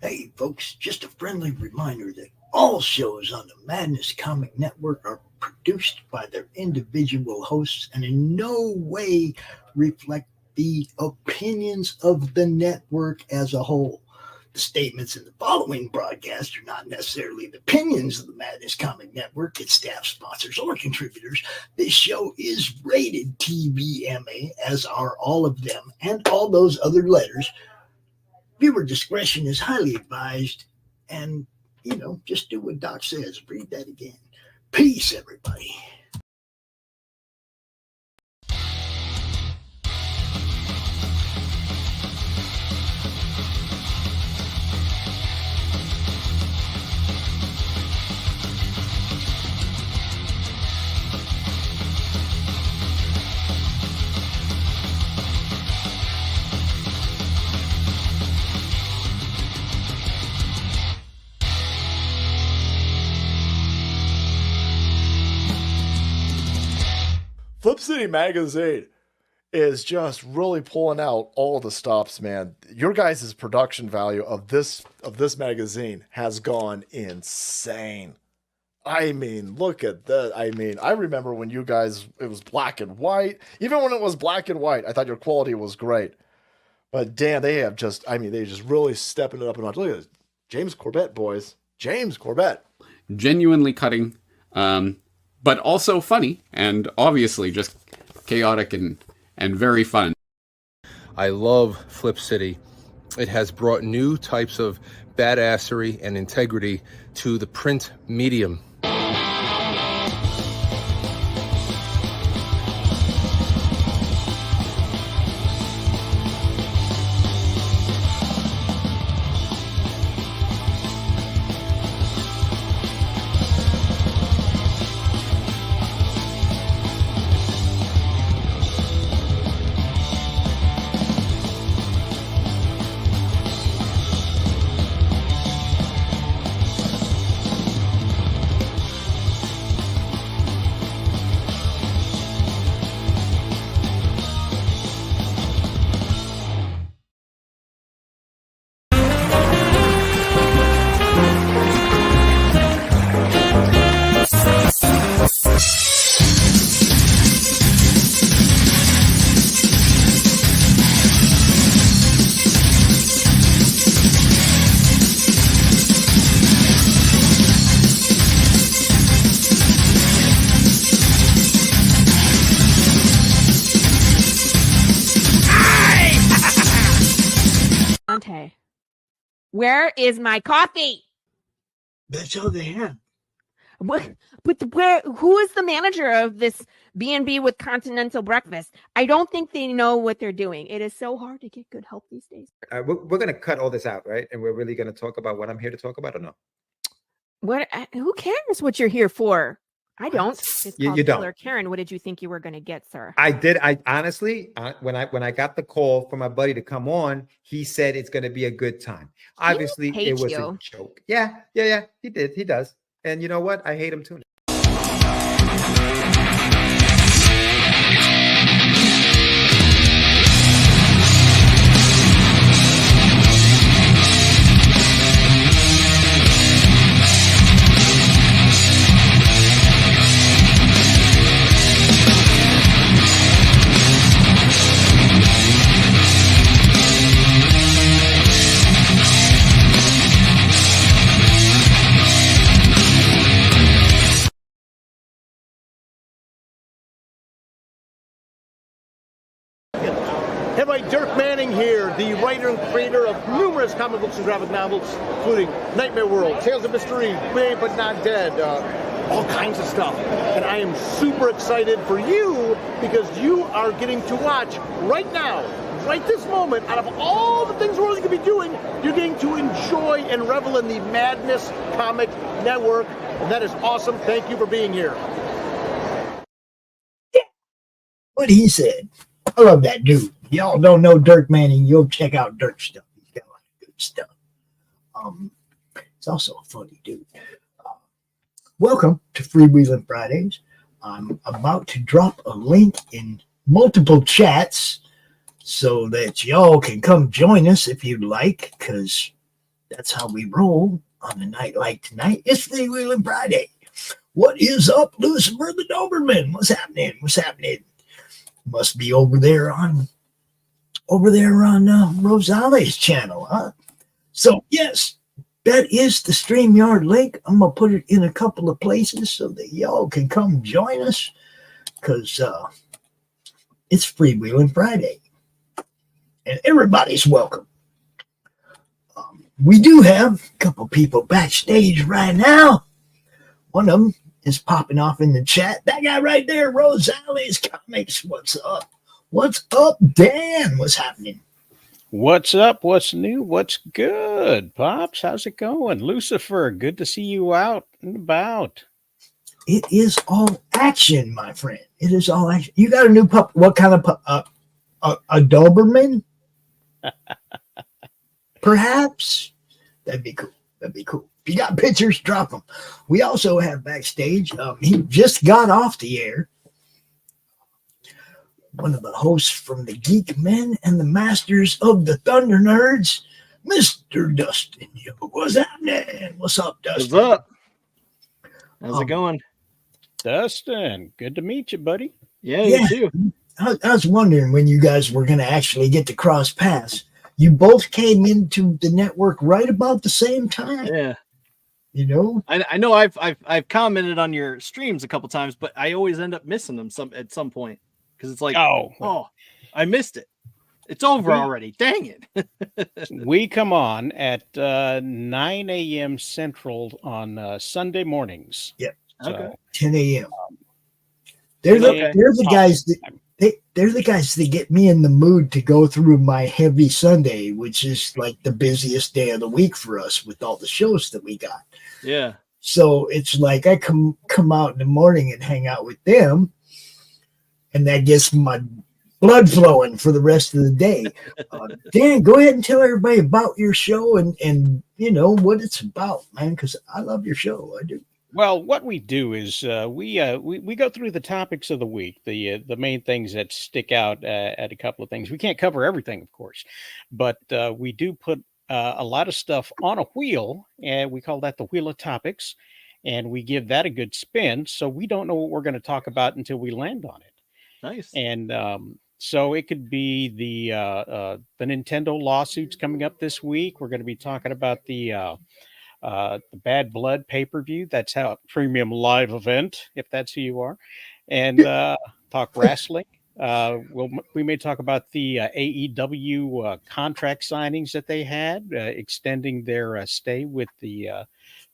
Hey, folks, just a friendly reminder that all shows on the Madness Comic Network are produced by their individual hosts and in no way reflect the opinions of the network as a whole. The statements in the following broadcast are not necessarily the opinions of the Madness Comic Network, its staff, sponsors, or contributors. This show is rated TVMA, as are all of them and all those other letters. Viewer discretion is highly advised. And, just do what Doc says. Read that again. Peace, everybody. Flip City Magazine is just really pulling out all the stops, man. Your guys' production value of this magazine has gone insane. I mean, look at that. I mean, I remember when you guys, it was black and white. Even when it was black and white, I thought your quality was great. But damn, they just really stepping it up a notch. Look at this. James Corbett, boys. James Corbett. Genuinely cutting. But also funny, and obviously just chaotic and very fun. I love Flip City. It has brought new types of badassery and integrity to the print medium. Where is my coffee? That's all they have. What? But who is the manager of this B&B with continental breakfast? I don't think they know what they're doing. It is so hard to get good help these days. We're going to cut all this out, right? And we're really going to talk about what I'm here to talk about, or no? What? Who cares what you're here for? I don't. It's You don't. Killer Karen, what did you think you were going to get, sir? I did. I honestly, when I got the call from my buddy to come on, he said it's going to be a good time. Obviously, it was a joke. Yeah. He did. He does. And you know what? I hate him too. Dirk Manning here, the writer and creator of numerous comic books and graphic novels, including Nightmare World, Tales of Mystery, Brave But Not Dead, all kinds of stuff. And I am super excited for you because you are getting to watch right now, right this moment, out of all the things we're going to be doing, you're getting to enjoy and revel in the Madness Comic Network. And that is awesome. Thank you for being here. What he said. I love that dude. Y'all don't know Dirk Manning, you'll check out Dirk's stuff. He's got a lot of good stuff. He's also a funny dude. Welcome to Freewheeling Fridays. I'm about to drop a link in multiple chats so that y'all can come join us if you'd like, because That's how we roll on a night like tonight. It's Freewheeling Friday. What is up, Lucifer the Doberman? What's happening? What's happening? Must be over there on Rosales' channel, huh? So yes, that is the StreamYard link. I'm gonna put it in a couple of places so that y'all can come join us, because it's Freewheeling Friday, and everybody's welcome. We do have a couple people backstage right now. One of them is popping off in the chat. That guy right there, Rosales Comics. What's up? What's up, Dan? What's happening? What's up? What's new? What's good, Pops? How's it going? Lucifer, good to see you out and about. It is all action, my friend. It is all action. You got a new pup. What kind of pup? A Doberman? Perhaps? That'd be cool. That'd be cool. If you got pictures, drop them. We also have backstage. He just got off the air. One of the hosts from the Geek Men and the Masters of the Thunder Nerds, Mr. Dustin. Yo, what's happening? What's up, Dustin? What's up? How's it going? Dustin, good to meet you, buddy. Yeah, you too. I was wondering when you guys were going to actually get to cross paths. You both came into the network right about the same time. Yeah. You know? I know I've commented on your streams a couple times, but I always end up missing them at some point. Because it's like, oh, I missed it. It's over already. Dang it. We come on at 9 a.m. Central on Sunday mornings. Yep. So, okay. 10 a.m. They're the guys that they're the guys that get me in the mood to go through my heavy Sunday, which is like the busiest day of the week for us with all the shows that we got. Yeah. So it's like I come out in the morning and hang out with them, and that gets my blood flowing for the rest of the day. Dan, go ahead and tell everybody about your show and you know what it's about, man, because I love your show. I do. Well, what we do is we go through the topics of the week, the main things that stick out at a couple of things. We can't cover everything, of course, but we do put a lot of stuff on a wheel, and we call that the Wheel of Topics, and we give that a good spin. So we don't know what we're going to talk about until we land on it. Nice. And so it could be the Nintendo lawsuits coming up this week. We're going to be talking about the Bad Blood pay-per-view. That's how premium live event, if that's who you are, and talk wrestling. We may talk about the AEW contract signings that they had, extending their stay with the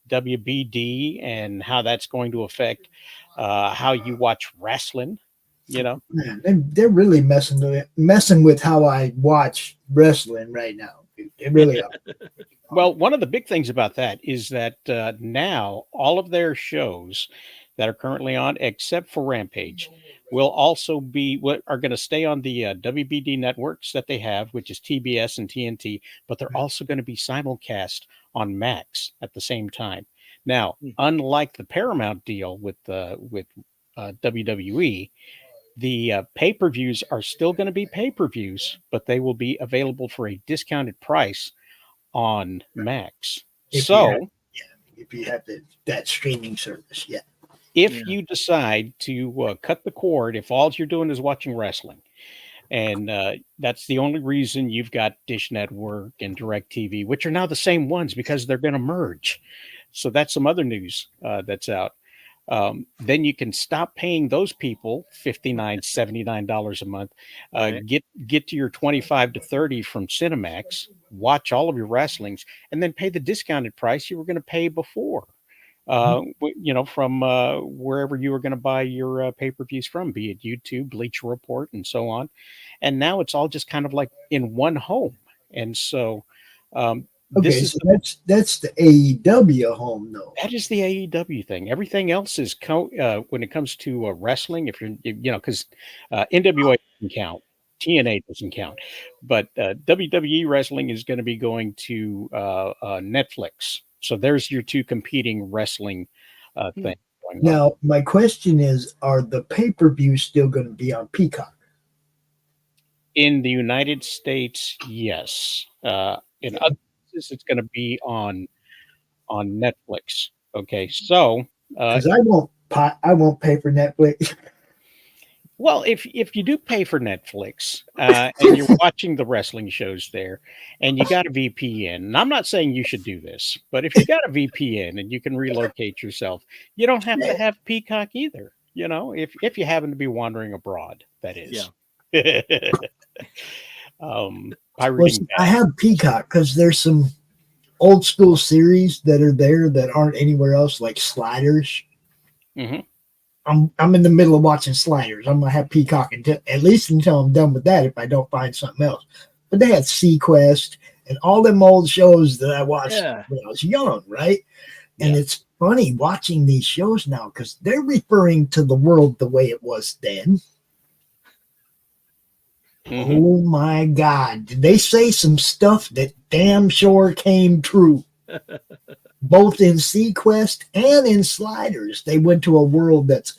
WBD, and how that's going to affect how you watch wrestling. You know, man, they're really messing with how I watch wrestling right now. They really are. Well, one of the big things about that is that now all of their shows that are currently on, except for Rampage, will also be are going to stay on the WBD networks that they have, which is TBS and TNT, but they're also going to be simulcast on Max at the same time. Now, unlike the Paramount deal with WWE, the pay-per-views are still going to be pay-per-views, but they will be available for a discounted price on Max. If you have that streaming service, if you decide to cut the cord, if all you're doing is watching wrestling, and that's the only reason you've got Dish Network and DirecTV, which are now the same ones because they're going to merge. So that's some other news that's out. Then you can stop paying those people $59, $79 a month. Get to your $25 to $30 from Cinemax, watch all of your wrestlings, and then pay the discounted price you were going to pay before. You know, from wherever you were going to buy your pay-per-views from, be it YouTube, Bleacher Report, and so on. And now it's all just kind of like in one home. And so that's the AEW home, though. That is the AEW thing. Everything else is when it comes to wrestling. If you're, because NWA doesn't count, TNA doesn't count, but WWE wrestling is going to be going to Netflix. So there's your two competing wrestling things. Now, my question is: are the pay-per-views still going to be on Peacock? In the United States, yes. In other basis, it's going to be on Netflix. Okay, so Because I won't pay for Netflix. well, if you do pay for Netflix and you're watching the wrestling shows there, and you got a VPN, and I'm not saying you should do this, but if you got a VPN and you can relocate yourself, you don't have to have Peacock either. You know, if you happen to be wandering abroad, that is. Yeah. Pirating I have Peacock because there's some old school series that are there that aren't anywhere else, like Sliders. Mm-hmm. I'm in the middle of watching Sliders. I'm gonna have Peacock at least until I'm done with that if I don't find something else. But they had Sequest and all them old shows that I watched when I was young, right? And it's funny watching these shows now because they're referring to the world the way it was then. Mm-hmm. Oh my God. Did they say some stuff that damn sure came true? Both in Sequest and in Sliders, they went to a world that's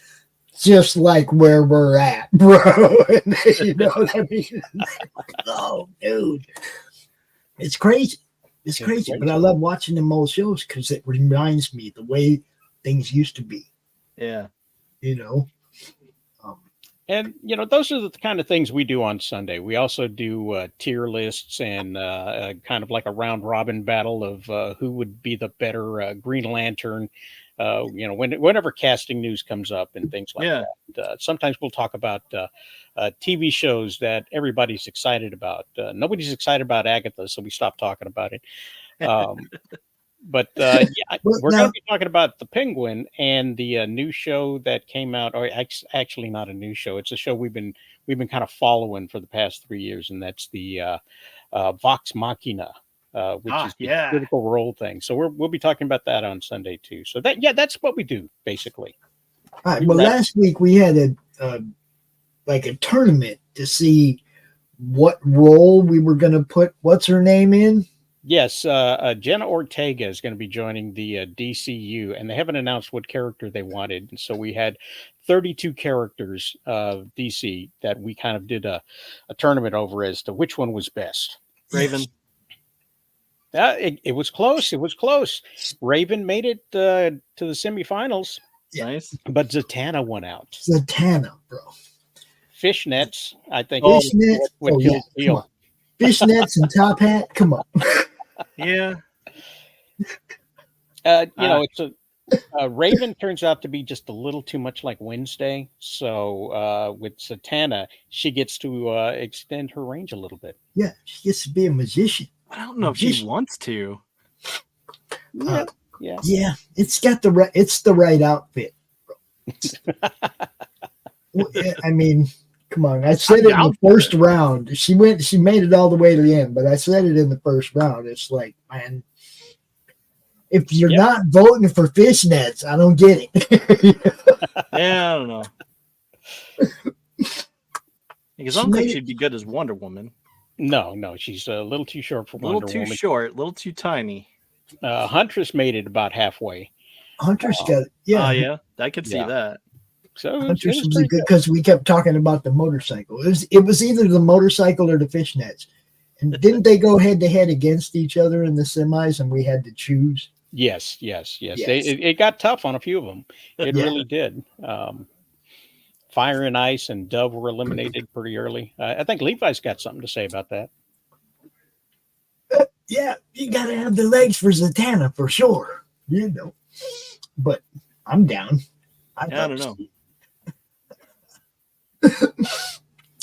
just like where we're at, bro. And you know what I mean? Oh, dude. It's crazy. It's crazy. But I love watching them old shows because it reminds me the way things used to be. Yeah. You know? And, you know, those are the kind of things we do on Sunday. We also do tier lists and kind of like a round robin battle of who would be the better Green Lantern, you know, whenever casting news comes up and things like that. Sometimes we'll talk about TV shows that everybody's excited about. Nobody's excited about Agatha, so we stopped talking about it. But we're going to be talking about The Penguin and the new show that came out, or actually not a new show. It's a show we've been kind of following for the past 3 years, and that's the Vox Machina, which is the Critical Role thing. So we'll be talking about that on Sunday too. So that's what we do basically. All right. Well, last week we had a tournament to see what role we were going to put what's her name in. Yes, Jenna Ortega is going to be joining the DCU, and they haven't announced what character they wanted. And so we had 32 characters of DC that we kind of did a tournament over as to which one was best. Raven. It was close. It was close. Raven made it to the semifinals. Nice. But Zatanna won out. Zatanna, bro. Fishnets, I think. Fishnets. Would kill Steel. Fishnets and top hat. Come on. Yeah. You know, it's Raven turns out to be just a little too much like Wednesday. So with Zatanna, she gets to extend her range a little bit. Yeah, she gets to be a magician. I don't know if she wants to. Yeah, it's got the right outfit. I mean, come on. I said it in the first round. She made it all the way to the end, but I said it in the first round. It's like, man, if you're not voting for fishnets, I don't get it. Yeah, I don't know. Because I don't think she'd be good as Wonder Woman. No, she's a little too short for Wonder Woman. A little too short, a little too tiny. Huntress made it about halfway. Huntress got it. Yeah. Yeah, I could see that. So Huntress was good because we kept talking about the motorcycle. It was either the motorcycle or the fishnets. And didn't they go head to head against each other in the semis and we had to choose? Yes. It got tough on a few of them. It really did. Fire and Ice and Dove were eliminated pretty early. I think Levi's got something to say about that. Yeah, you got to have the legs for Zatanna for sure. You know, but I'm down. I don't know.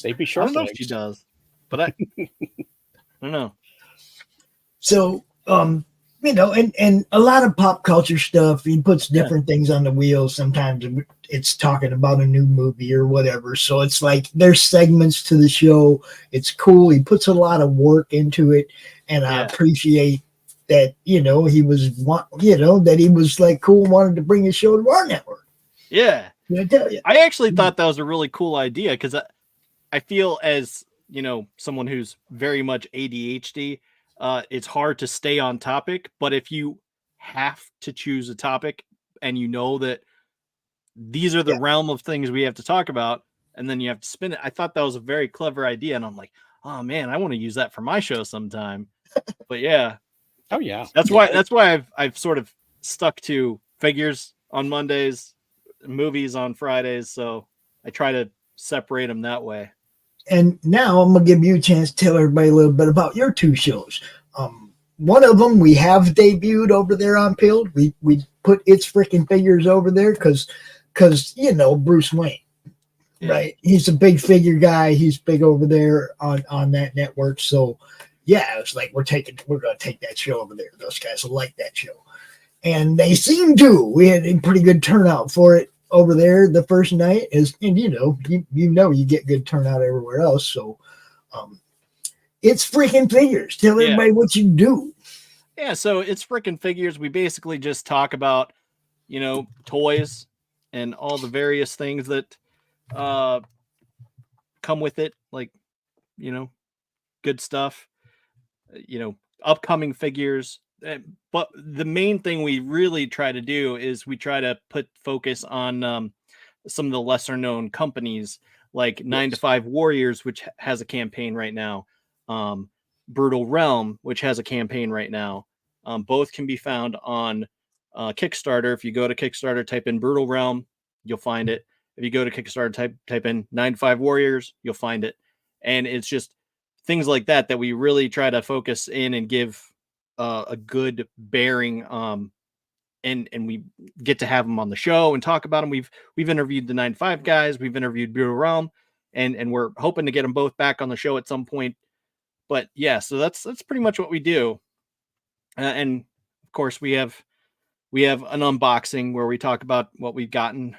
They'd be short. I don't know if she does, but I don't know. So, you know, and a lot of pop culture stuff. He puts different things on the wheel. Sometimes it's talking about a new movie or whatever. So it's like there's segments to the show. It's cool. He puts a lot of work into it, and I appreciate that. You know, that he was like cool, and wanted to bring his show to our network. Yeah, I tell you, I actually thought that was a really cool idea because I feel as you know someone who's very much ADHD. It's hard to stay on topic, but if you have to choose a topic and you know that these are the realm of things we have to talk about, and then you have to spin it. I thought that was a very clever idea. And I'm like, oh man, I want to use that for my show sometime. But yeah. Oh yeah. That's why I've sort of stuck to figures on Mondays, movies on Fridays. So I try to separate them that way. And now I'm gonna give you a chance to tell everybody a little bit about your two shows. One of them we have debuted over there on Pilled. We put It's Freaking Figures over there because Bruce Wayne, right? He's a big figure guy. He's big over there on that network. So yeah, it's like we're gonna take that show over there. Those guys will like that show, and they seem to. We had a pretty good turnout for it over there the first night. And you get good turnout everywhere else. So It's Freaking Figures. Tell everybody what you do. Yeah, so It's Freaking Figures. We basically just talk about, toys and all the various things that come with it, like, good stuff, upcoming figures. But the main thing we really try to do is we try to put focus on some of the lesser known companies like 9 to 5 Warriors, which has a campaign right now. Brutal Realm, which has a campaign right now. Both can be found on Kickstarter. If you go to Kickstarter, type in Brutal Realm, you'll find it. If you go to Kickstarter, type in 9 to 5 Warriors, you'll find it. And it's just things like that we really try to focus in and give a good bearing. And we get to have them on the show and talk about them. We've interviewed the 9 to 5 guys. We've interviewed Brutal Realm, and we're hoping to get them both back on the show at some point. But yeah, so that's pretty much what we do. And of course we have an unboxing where we talk about what we've gotten,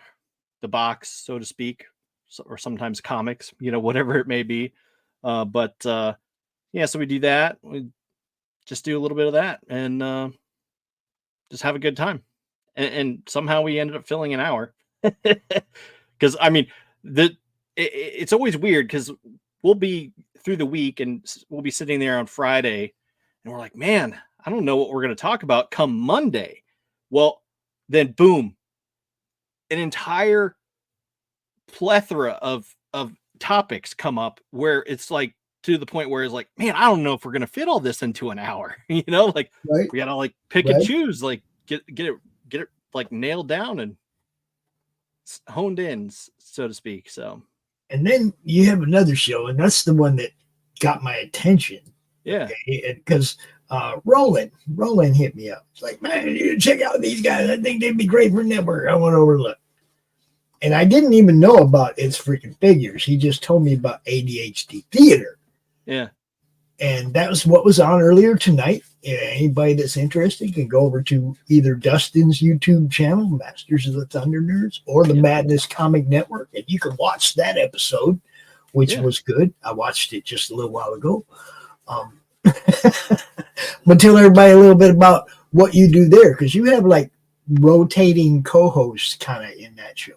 the box, so to speak, or sometimes comics, whatever it may be. But so we do that. We just do a little bit of that and just have a good time. And somehow we ended up filling an hour. Because it's always weird because we'll be through the week and we'll be sitting there on Friday and we're like, man, I don't know what we're going to talk about come Monday. Well, then boom, an entire plethora of topics come up where it's like to the point where it's like, man, I don't know if we're going to fit all this into an hour. We got to like pick and choose, like get it like nailed down and honed in, so to speak. So. And then you have another show, and that's the one that got my attention. Yeah. Because Roland hit me up. It's like, man, you check out these guys. I think they'd be great for network. I want to overlook. And I didn't even know about It's Freaking Figures. He just told me about ADHD Theater. Yeah. And that was what was on earlier tonight. Anybody that's interested can go over to either Dustin's YouTube channel, Masters of the Thunder Nerds, or the Madness Comic Network, and you can watch that episode, which was good. I watched it just a little while ago. But tell everybody a little bit about what you do there, because you have like rotating co-hosts kind of in that show.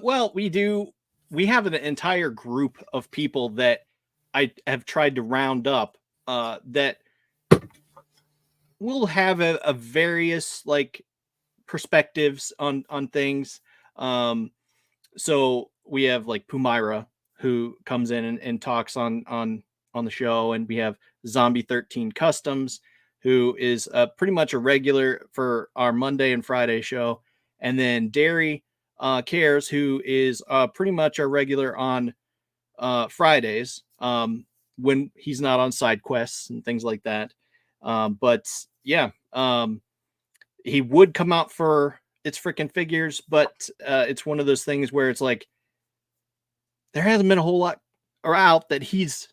Well, we have an entire group of people that I have tried to round up that will have a various like perspectives on things. So we have like Pumira, who comes in and talks on the show, and we have Zombie 13 Customs, who is pretty much a regular for our Monday and Friday show, and then Derry Cares, who is pretty much our regular on Fridays when he's not on side quests and things like that. But yeah, he would come out for It's Freaking Figures, but it's one of those things where it's like there hasn't been a whole lot or out that he's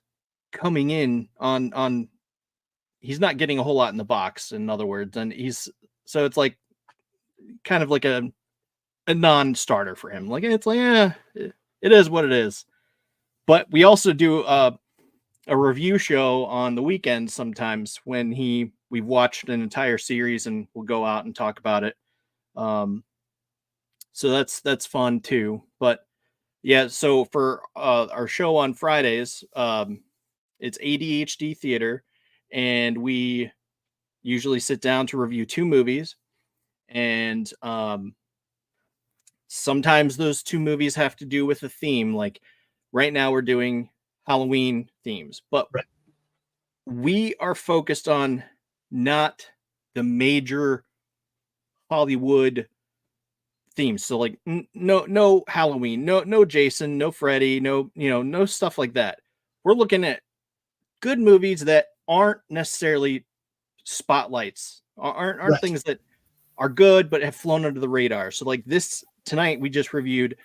coming in on he's not getting a whole lot in the box, in other words, and so it's like kind of like a non-starter for him. Like it's like, it is what it is. But we also do a review show on the weekends sometimes when we've watched an entire series and we'll go out and talk about it. So that's fun too. But yeah, so for our show on Fridays, it's ADHD Theater, and we usually sit down to review 2 movies, and sometimes those 2 movies have to do with a theme. Like right now we're doing Halloween themes, but we are focused on not the major Hollywood themes. So like no Halloween, no Jason, no Freddy, no stuff like that. We're looking at good movies that aren't necessarily spotlights, aren't Right. things that are good but have flown under the radar. So like this tonight we just reviewed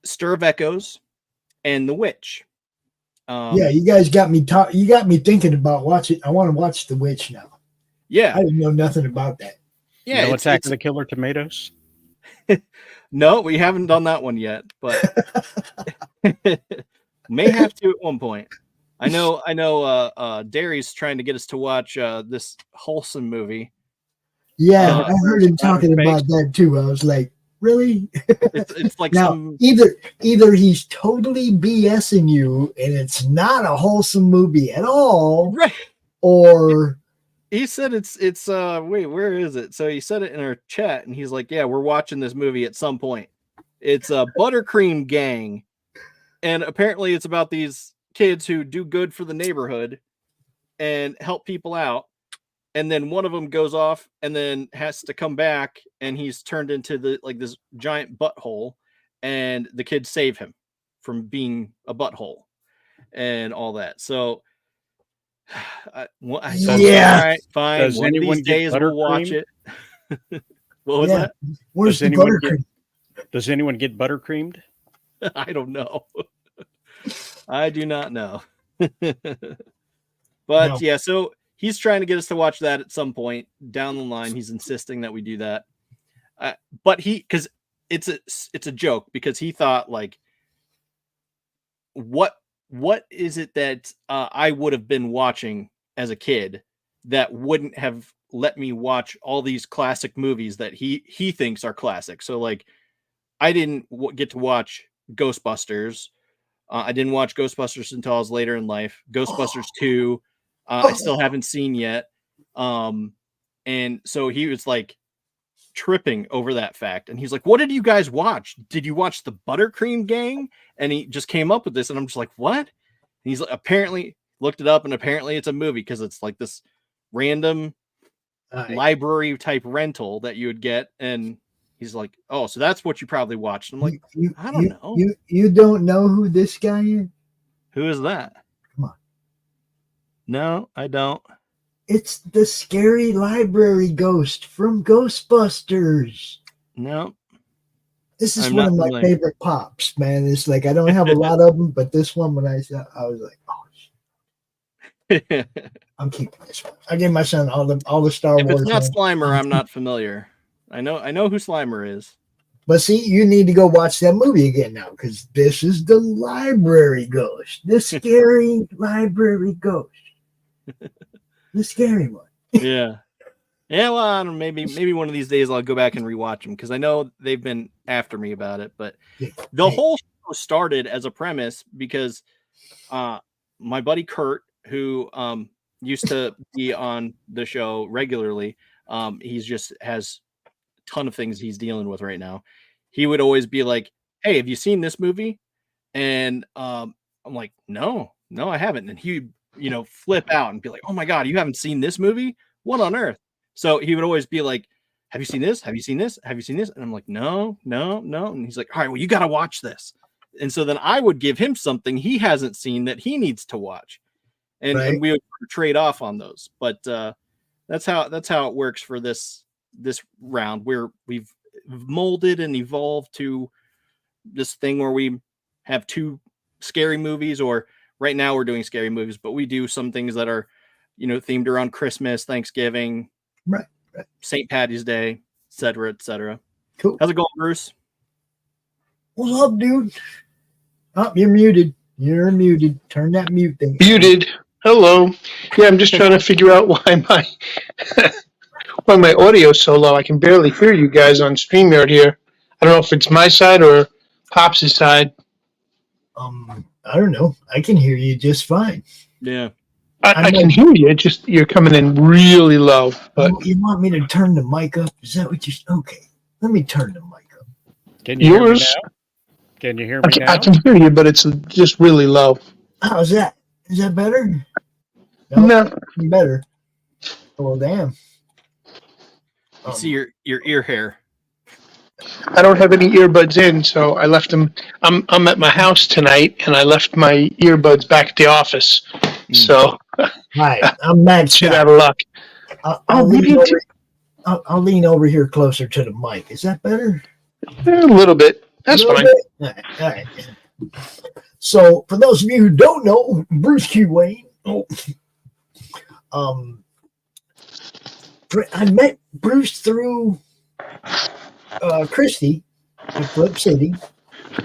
Stir of Echoes and The Witch. Yeah, you guys got me you got me thinking about watching. I want to watch The Witch now. Yeah. I didn't know nothing about that. Yeah, Attack of the Killer Tomatoes. No, we haven't done that one yet, but may have to at one point. I know Derry's trying to get us to watch this wholesome movie. Yeah, I heard him talking about that too. I was like, really? It's like now, either he's totally BSing you and it's not a wholesome movie at all, right? Or he said it's wait, where is it? So he said it in our chat, and he's like, yeah, we're watching this movie at some point. It's a Buttercream Gang, and apparently it's about these kids who do good for the neighborhood and help people out, and then one of them goes off and then has to come back, and he's turned into this giant butthole, and the kids save him from being a butthole and all that. So yeah, all right, fine. Does One of anyone these get days we'll watch it. What was that? Where's the buttercream? Does anyone get buttercreamed? I don't know. I do not know. But No. yeah, so he's trying to get us to watch that at some point down the line. He's insisting that we do that. But because it's a joke, because he thought like, what is it that I would have been watching as a kid that wouldn't have let me watch all these classic movies that he thinks are classic? So like, I didn't get to watch Ghostbusters. I didn't watch Ghostbusters until I was later in life. Ghostbusters 2, I still haven't seen yet. And so he was like tripping over that fact. And he's like, what did you guys watch? Did you watch the Buttercream Gang? And he just came up with this. And I'm just like, what? And he's like, apparently looked it up, and apparently it's a movie, because it's like this random library type rental that you would get. And he's like, oh, so that's what you probably watched. I'm like, I don't know. You don't know who this guy is? Who is that? Come on. No, I don't. It's the scary library ghost from Ghostbusters. No. This is one of my favorite pops, man. It's like I don't have a lot of them, but this one, when I saw, I was like, oh shit. I'm keeping this one. I gave my son all the Star Wars. If it's not Slimer, I'm not familiar. I know who Slimer is. But see, you need to go watch that movie again now, because this is the library ghost, the scary library ghost, the scary one. Yeah. Well, I don't know, maybe one of these days I'll go back and rewatch them, because I know they've been after me about it. But the whole show started as a premise because my buddy Kurt, who used to be on the show regularly, he's just has ton of things he's dealing with right now. He would always be like, hey, have you seen this movie? And I'm like, no, I haven't. And he would flip out and be like, oh my god, you haven't seen this movie? What on earth? So he would always be like, have you seen this? Have you seen this? Have you seen this? And I'm like, no. And he's like, all right, well, you got to watch this. And so then I would give him something he hasn't seen that he needs to watch. And we would trade off on those. But that's how it works for this round, where we've molded and evolved to this thing where we have two scary movies, or right now we're doing scary movies, but we do some things that are, themed around Christmas, Thanksgiving, right. St. Patty's Day, et cetera, et cetera. Cool. How's it going, Bruce? What's up, dude? Oh, you're muted. You're muted. Turn that mute thing. Muted. Hello. Yeah, I'm just trying to figure out why my audio is so low. I can barely hear you guys on StreamYard here. I don't know if it's my side or Pops' side. I don't know. I can hear you just fine. Yeah. I can hear you. Just you're coming in really low. But you want me to turn the mic up? Is that what you? Okay. Let me turn the mic up. Can you hear me now? Can you hear me now? I can hear you, but it's just really low. How's that? Is that better? No. Getting better. Oh damn! You see your ear hair. I don't have any earbuds in, so I left them. I'm at my house tonight, and I left my earbuds back at the office. So, Hi, I'm Matt shit Scott. out of luck. I'll lean over here closer to the mic. Is that better? A little bit. That's fine. All right. So, for those of you who don't know, Bruce Q. Wayne. I met Bruce through Christie in Flip City.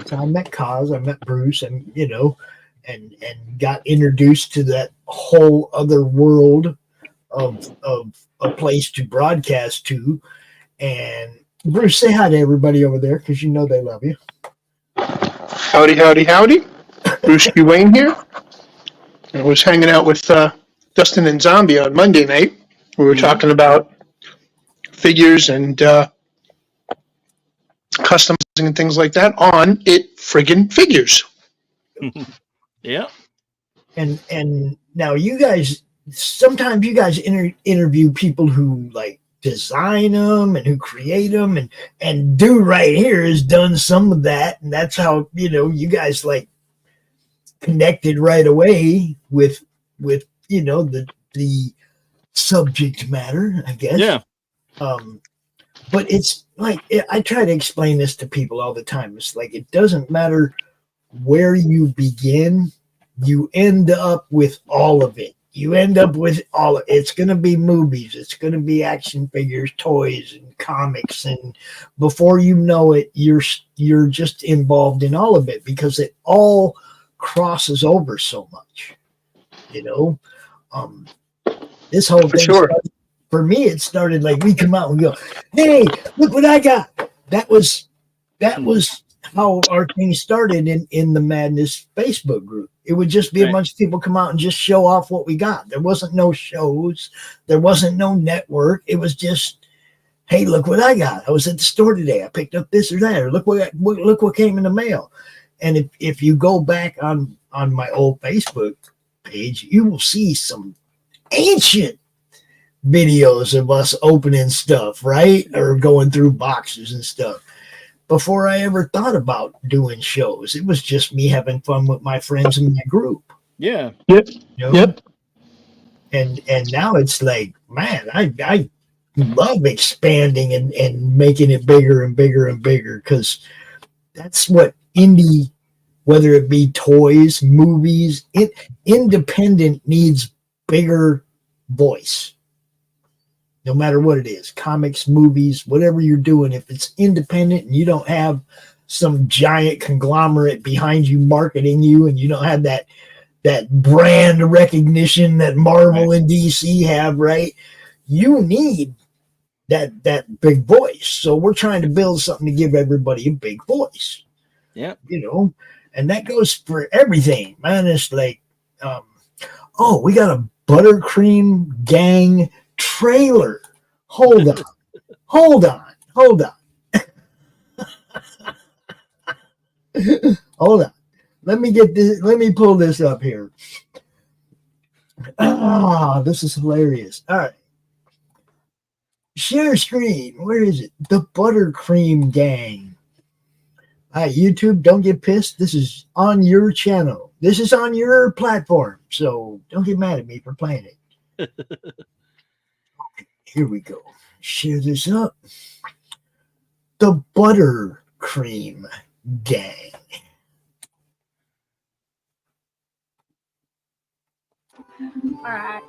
So I met Kaz, I met Bruce, and and got introduced to that whole other world of a place to broadcast to. And Bruce, say hi to everybody over there because you know they love you. Howdy, howdy, howdy. Bruce Q. Wayne here. I was hanging out with Dustin and Zombie on Monday night. We were talking about figures and customizing and things like that on It Friggin' Figures. Yeah. And now you guys, sometimes you guys interview people who like design them and who create them, and Dude right here has done some of that, and that's how you guys like connected right away with the subject matter, I guess. Yeah. But it's like I try to explain this to people all the time. It's like it doesn't matter where you begin, you end up with all of it. You end up with all of it. It's going to be movies, it's going to be action figures, toys, and comics, and before you know it, you're just involved in all of it because it all crosses over so much. This whole thing started, for me, it started like we come out and go, "Hey, look what I got!" That was how our thing started in the Madness Facebook group. It would just be a bunch of people come out and just show off what we got. There wasn't no shows, there wasn't no network. It was just, "Hey, look what I got! I was at the store today. I picked up this or that. Or look what came in the mail." And if you go back on my old Facebook page, you will see some ancient videos of us opening stuff, right? Or going through boxes and stuff. Before I ever thought about doing shows, it was just me having fun with my friends in my group. Yeah. Yep. Yep. And now it's like, man, I love expanding and making it bigger and bigger and bigger, because that's what indie, whether it be toys, movies, independent needs bigger voice. No matter what it is, comics, movies, whatever you're doing, if it's independent and you don't have some giant conglomerate behind you marketing you, and you don't have that brand recognition that Marvel and DC have, right? You need that big voice. So we're trying to build something to give everybody a big voice. Yeah. And that goes for everything, man. It's like, we got a Buttercream Gang trailer. Hold on. Hold on. Hold on. Let me pull this up here. This is hilarious. All right. Share screen. Where is it? The Buttercream Gang. All right, YouTube, don't get pissed. This is on your channel. This is on your platform. So don't get mad at me for playing it. Okay, here we go. Share this up. The Buttercream Gang. All right.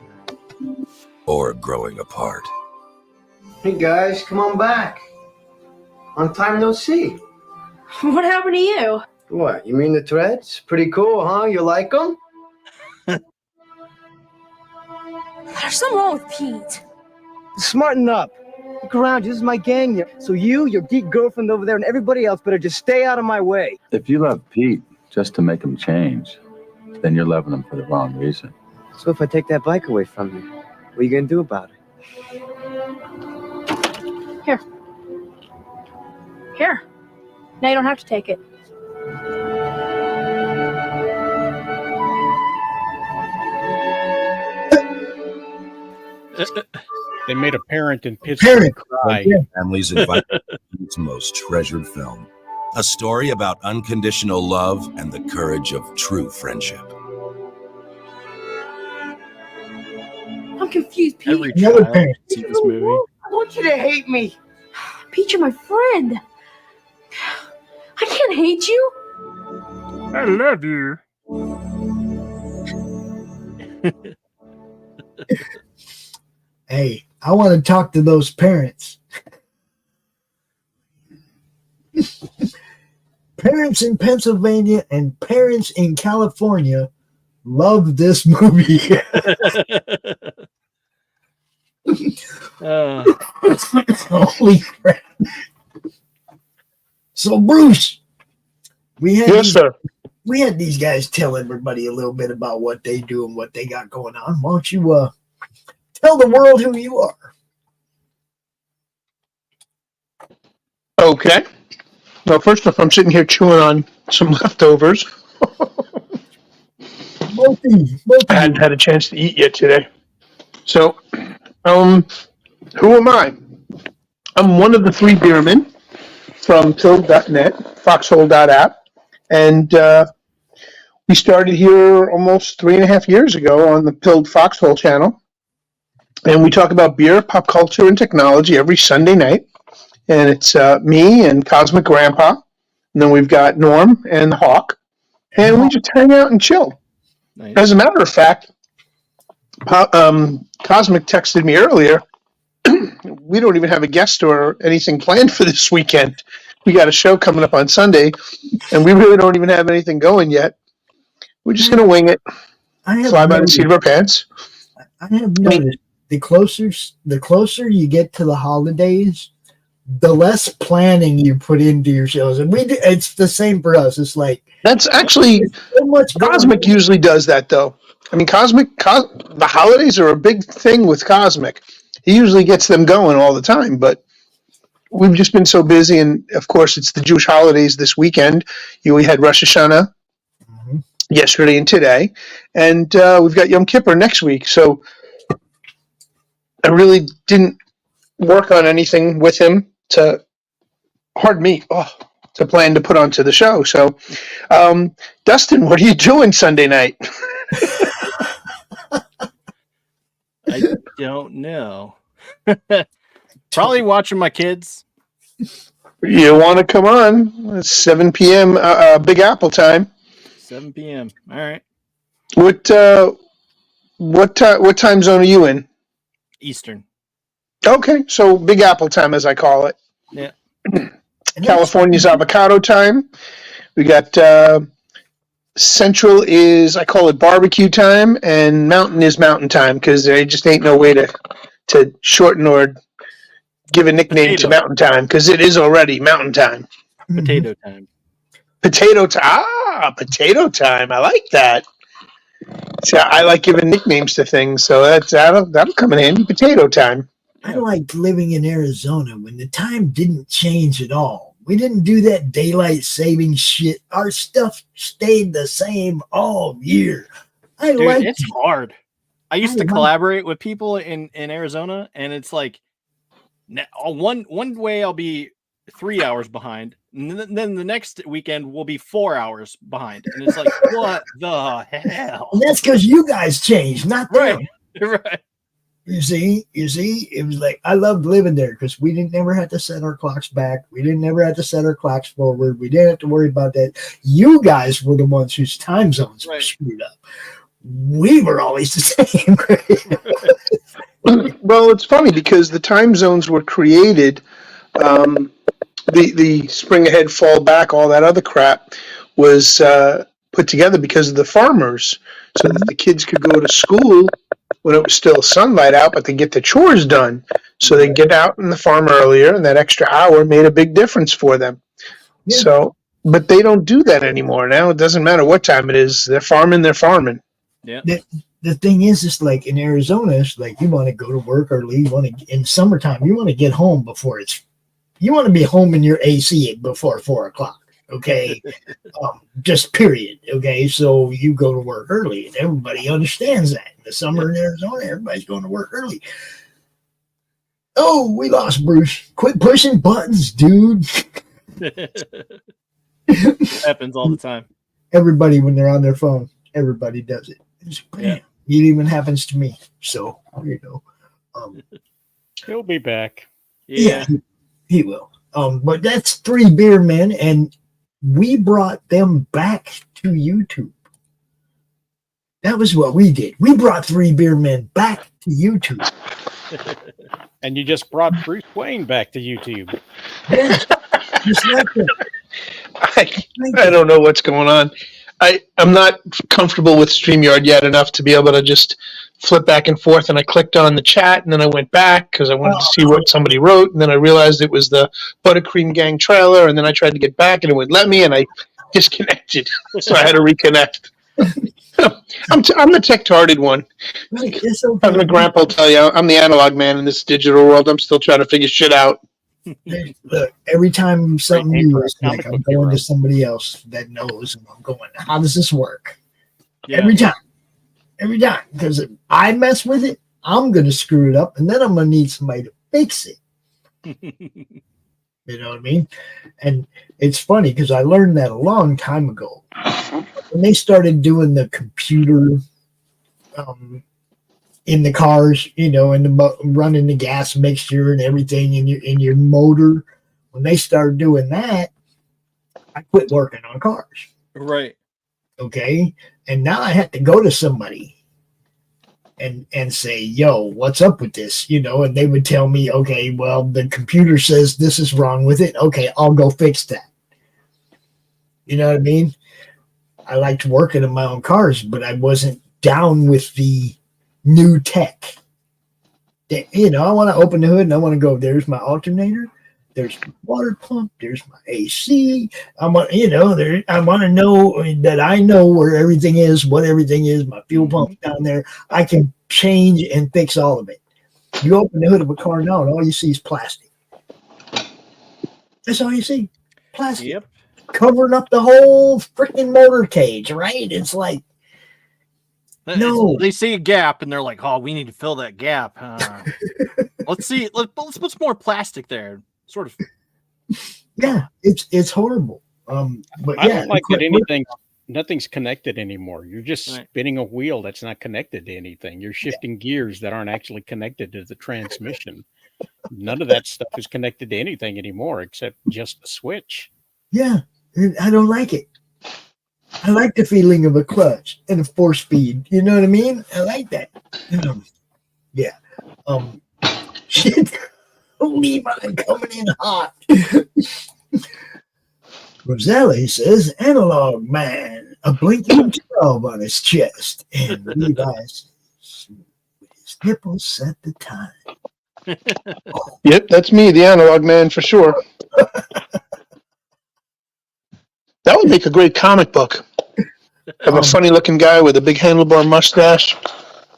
Or growing apart. Hey guys, come on back. Long time no see. What happened to you? What, you mean the threads? Pretty cool, huh? You like them? There's something wrong with Pete. Smarten up. Look around, this is my gang here. So you, your geek girlfriend over there, and everybody else better just stay out of my way. If you love Pete just to make him change, then you're loving him for the wrong reason. So if I take that bike away from you, what are you gonna do about it? Here. Now you don't have to take it. They made a parent in Pittsburgh cry. Yeah. Families invited to its most treasured film. A story about unconditional love and the courage of true friendship. I'm confused, Pete. Every child should see this movie. I want you to hate me. Pete, you're my friend. I can't hate you. I love you. Hey, I want to talk to those parents. Parents in Pennsylvania and parents in California love this movie. Holy crap. So, Bruce, we had these guys tell everybody a little bit about what they do and what they got going on. Why don't you tell the world who you are? Okay. Well, first off, I'm sitting here chewing on some leftovers. I hadn't had a chance to eat yet today. So, who am I? I'm one of the three beermen from Pill.net, Foxhole.app, and we started here almost 3.5 years ago on the Pilled Foxhole channel. And we talk about beer, pop culture, and technology every Sunday night. And it's me and Cosmic Grandpa. And then we've got Norm and the Hawk. And we just hang out and chill. Nice. As a matter of fact, Cosmic texted me earlier. We don't even have a guest or anything planned for this weekend. We got a show coming up on Sunday, and we really don't even have anything going yet. We're just going to wing it, fly by the seat of our pants. I have noticed the closer you get to the holidays, the less planning you put into your shows. And it's the same for us. It's like that's actually so much. Cosmic usually does that, though. I mean, the holidays are a big thing with Cosmic. He usually gets them going all the time, but we've just been so busy. And of course, it's the Jewish holidays this weekend. We had Rosh Hashanah yesterday and today, and we've got Yom Kippur next week. So I really didn't work on anything with him to plan to put onto the show. So, Dustin, what are you doing Sunday night? I don't know. Probably watching my kids. You want to come on? It's 7 p.m. Big Apple time. 7 p.m. All right. What time zone are you in? Eastern. Okay, so Big Apple time, as I call it. Yeah. California's avocado time. We got Central is, I call it barbecue time, and Mountain is mountain time because there just ain't no way to shorten or give a nickname to mountain time because it is already mountain time. Potato time. Potato time. Potato time. I like that. See, I like giving nicknames to things, so that'll come in handy. Potato time. I like living in Arizona when the time didn't change at all. We didn't do that daylight saving shit. Our stuff stayed the same all year. It's hard. I used to collaborate with people in Arizona, and it's like one way I'll be 3 hours behind, and then the next weekend we'll be 4 hours behind, and it's like, what the hell? And that's because you guys changed, not them. Right. You see, it was like I loved living there because we didn't never have to set our clocks back. We didn't never have to set our clocks forward. We didn't have to worry about that. You guys were the ones whose time zones were screwed up. We were always the same. Well, it's funny because the time zones were created. The spring ahead, fall back, all that other crap was put together because of the farmers, so that the kids could go to school when it was still sunlight out, but they get the chores done. So they get out in the farm earlier, and that extra hour made a big difference for them. Yeah. So, but they don't do that anymore. Now it doesn't matter what time it is. They're farming. Yeah. The thing is, it's like in Arizona, it's like you want to go to work early. You want to, in summertime, you want to get home before you want to be home in your AC before 4 o'clock. Okay, just period. Okay, so you go to work early, and everybody understands that. In the summer in Arizona, everybody's going to work early. Oh, we lost Bruce. Quit pushing buttons, dude. Happens all the time. Everybody, when they're on their phone, everybody does it. Bam. It even happens to me. So, He'll be back. Yeah, he will. But that's Three Beer Men, and we brought them back to YouTube. That was what we did. We brought Three Beer Men back to YouTube. And you just brought Bruce Wayne back to YouTube. Yeah, just like that. I don't know what's going on. I'm not comfortable with StreamYard yet enough to be able to just flip back and forth. And I clicked on the chat, and then I went back because I wanted to see what somebody wrote. And then I realized it was the Buttercream Gang trailer. And then I tried to get back, and it wouldn't let me, and I disconnected. So I had to reconnect. I'm the tech-tarded one. It's okay. As my grandpa will tell you, I'm the analog man in this digital world. I'm still trying to figure shit out. Look, every time something new is like, I'm going to somebody else that knows, and I'm going, how does this work? Yeah. Every time, because if I mess with it, I'm going to screw it up, and then I'm going to need somebody to fix it. You know what I mean? And it's funny because I learned that a long time ago. When they started doing the computer in the cars, and running the gas mixture and everything in your motor, when they started doing that, I quit working on cars. Right. Okay. And now I have to go to somebody and say, yo, what's up with this? And they would tell me, okay, well, the computer says this is wrong with it. Okay, I'll go fix that. You know what I mean? I liked working on my own cars, but I wasn't down with the new tech. I want to open the hood and I want to go, there's my alternator, there's my water pump, there's my AC. I want to know that I know where everything is, what everything is, my fuel pump down there. I can change and fix all of it. You open the hood of a car now and all you see is plastic. That's all you see. Plastic. Yep. Covering up the whole freaking motor cage, right? It's like, no. They see a gap and they're like, oh, we need to fill that gap. Let's see. Let's put some more plastic there. Sort of. Yeah, it's horrible. But I don't like that nothing's connected anymore. You're just spinning a wheel that's not connected to anything. You're shifting gears that aren't actually connected to the transmission. None of that stuff is connected to anything anymore except just the switch. Yeah, I don't like it. I like the feeling of a clutch and a 4-speed. You know what I mean? I like that. Yeah. Shit. Levi coming in hot. Roselli says, analog man, a blinking 12 on his chest. And Levi's with his nipples set the time. Yep, that's me, the analog man for sure. That would make a great comic book. Have a funny looking guy with a big handlebar mustache.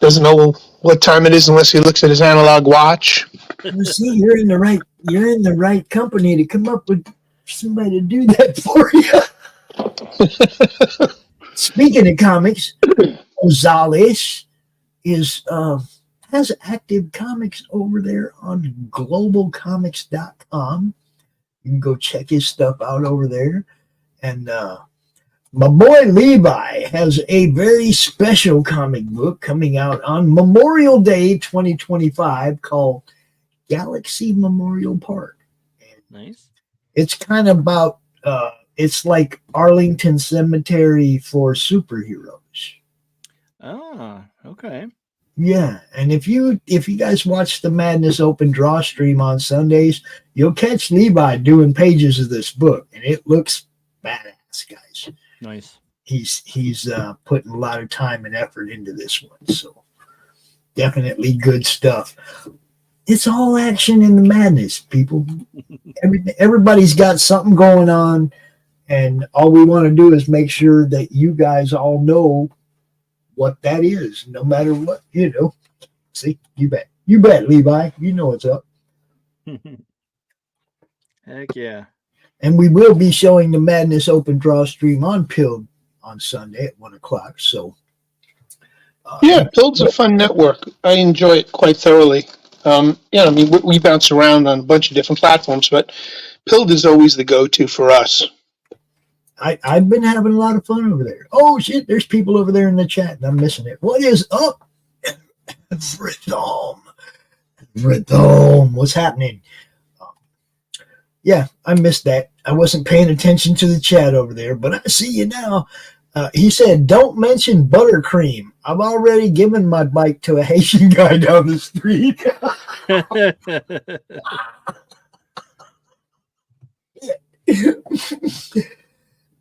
Doesn't know what time it is unless he looks at his analog watch. You see, you're in the right company to come up with somebody to do that for you. Speaking of comics, Gonzalez has active comics over there on globalcomics.com. You can go check his stuff out over there. And my boy Levi has a very special comic book coming out on Memorial Day 2025 called Galaxy Memorial Park. Nice. It's kind of about, it's like Arlington Cemetery for superheroes. Oh, okay. Yeah, and if you guys watch the Madness Open Draw stream on Sundays, you'll catch Levi doing pages of this book, and it looks badass, guys. Nice. He's putting a lot of time and effort into this one, so definitely good stuff. It's all action in the madness, people. Everybody's got something going on, and all we want to do is make sure that you guys all know what that is, no matter what, See, you bet, Levi. You know what's up. Heck yeah. And we will be showing the Madness Open Draw stream on Pilled on Sunday at 1 o'clock. So, yeah, Pilled's a fun network. I enjoy it quite thoroughly. I mean, we bounce around on a bunch of different platforms, but Pilled is always the go-to for us. I've been having a lot of fun over there. Oh, shit, there's people over there in the chat, and I'm missing it. What is up? Rhythm. What's happening? Yeah, I missed that. I wasn't paying attention to the chat over there, but I see you now. He said, don't mention buttercream. I've already given my bike to a Haitian guy down the street.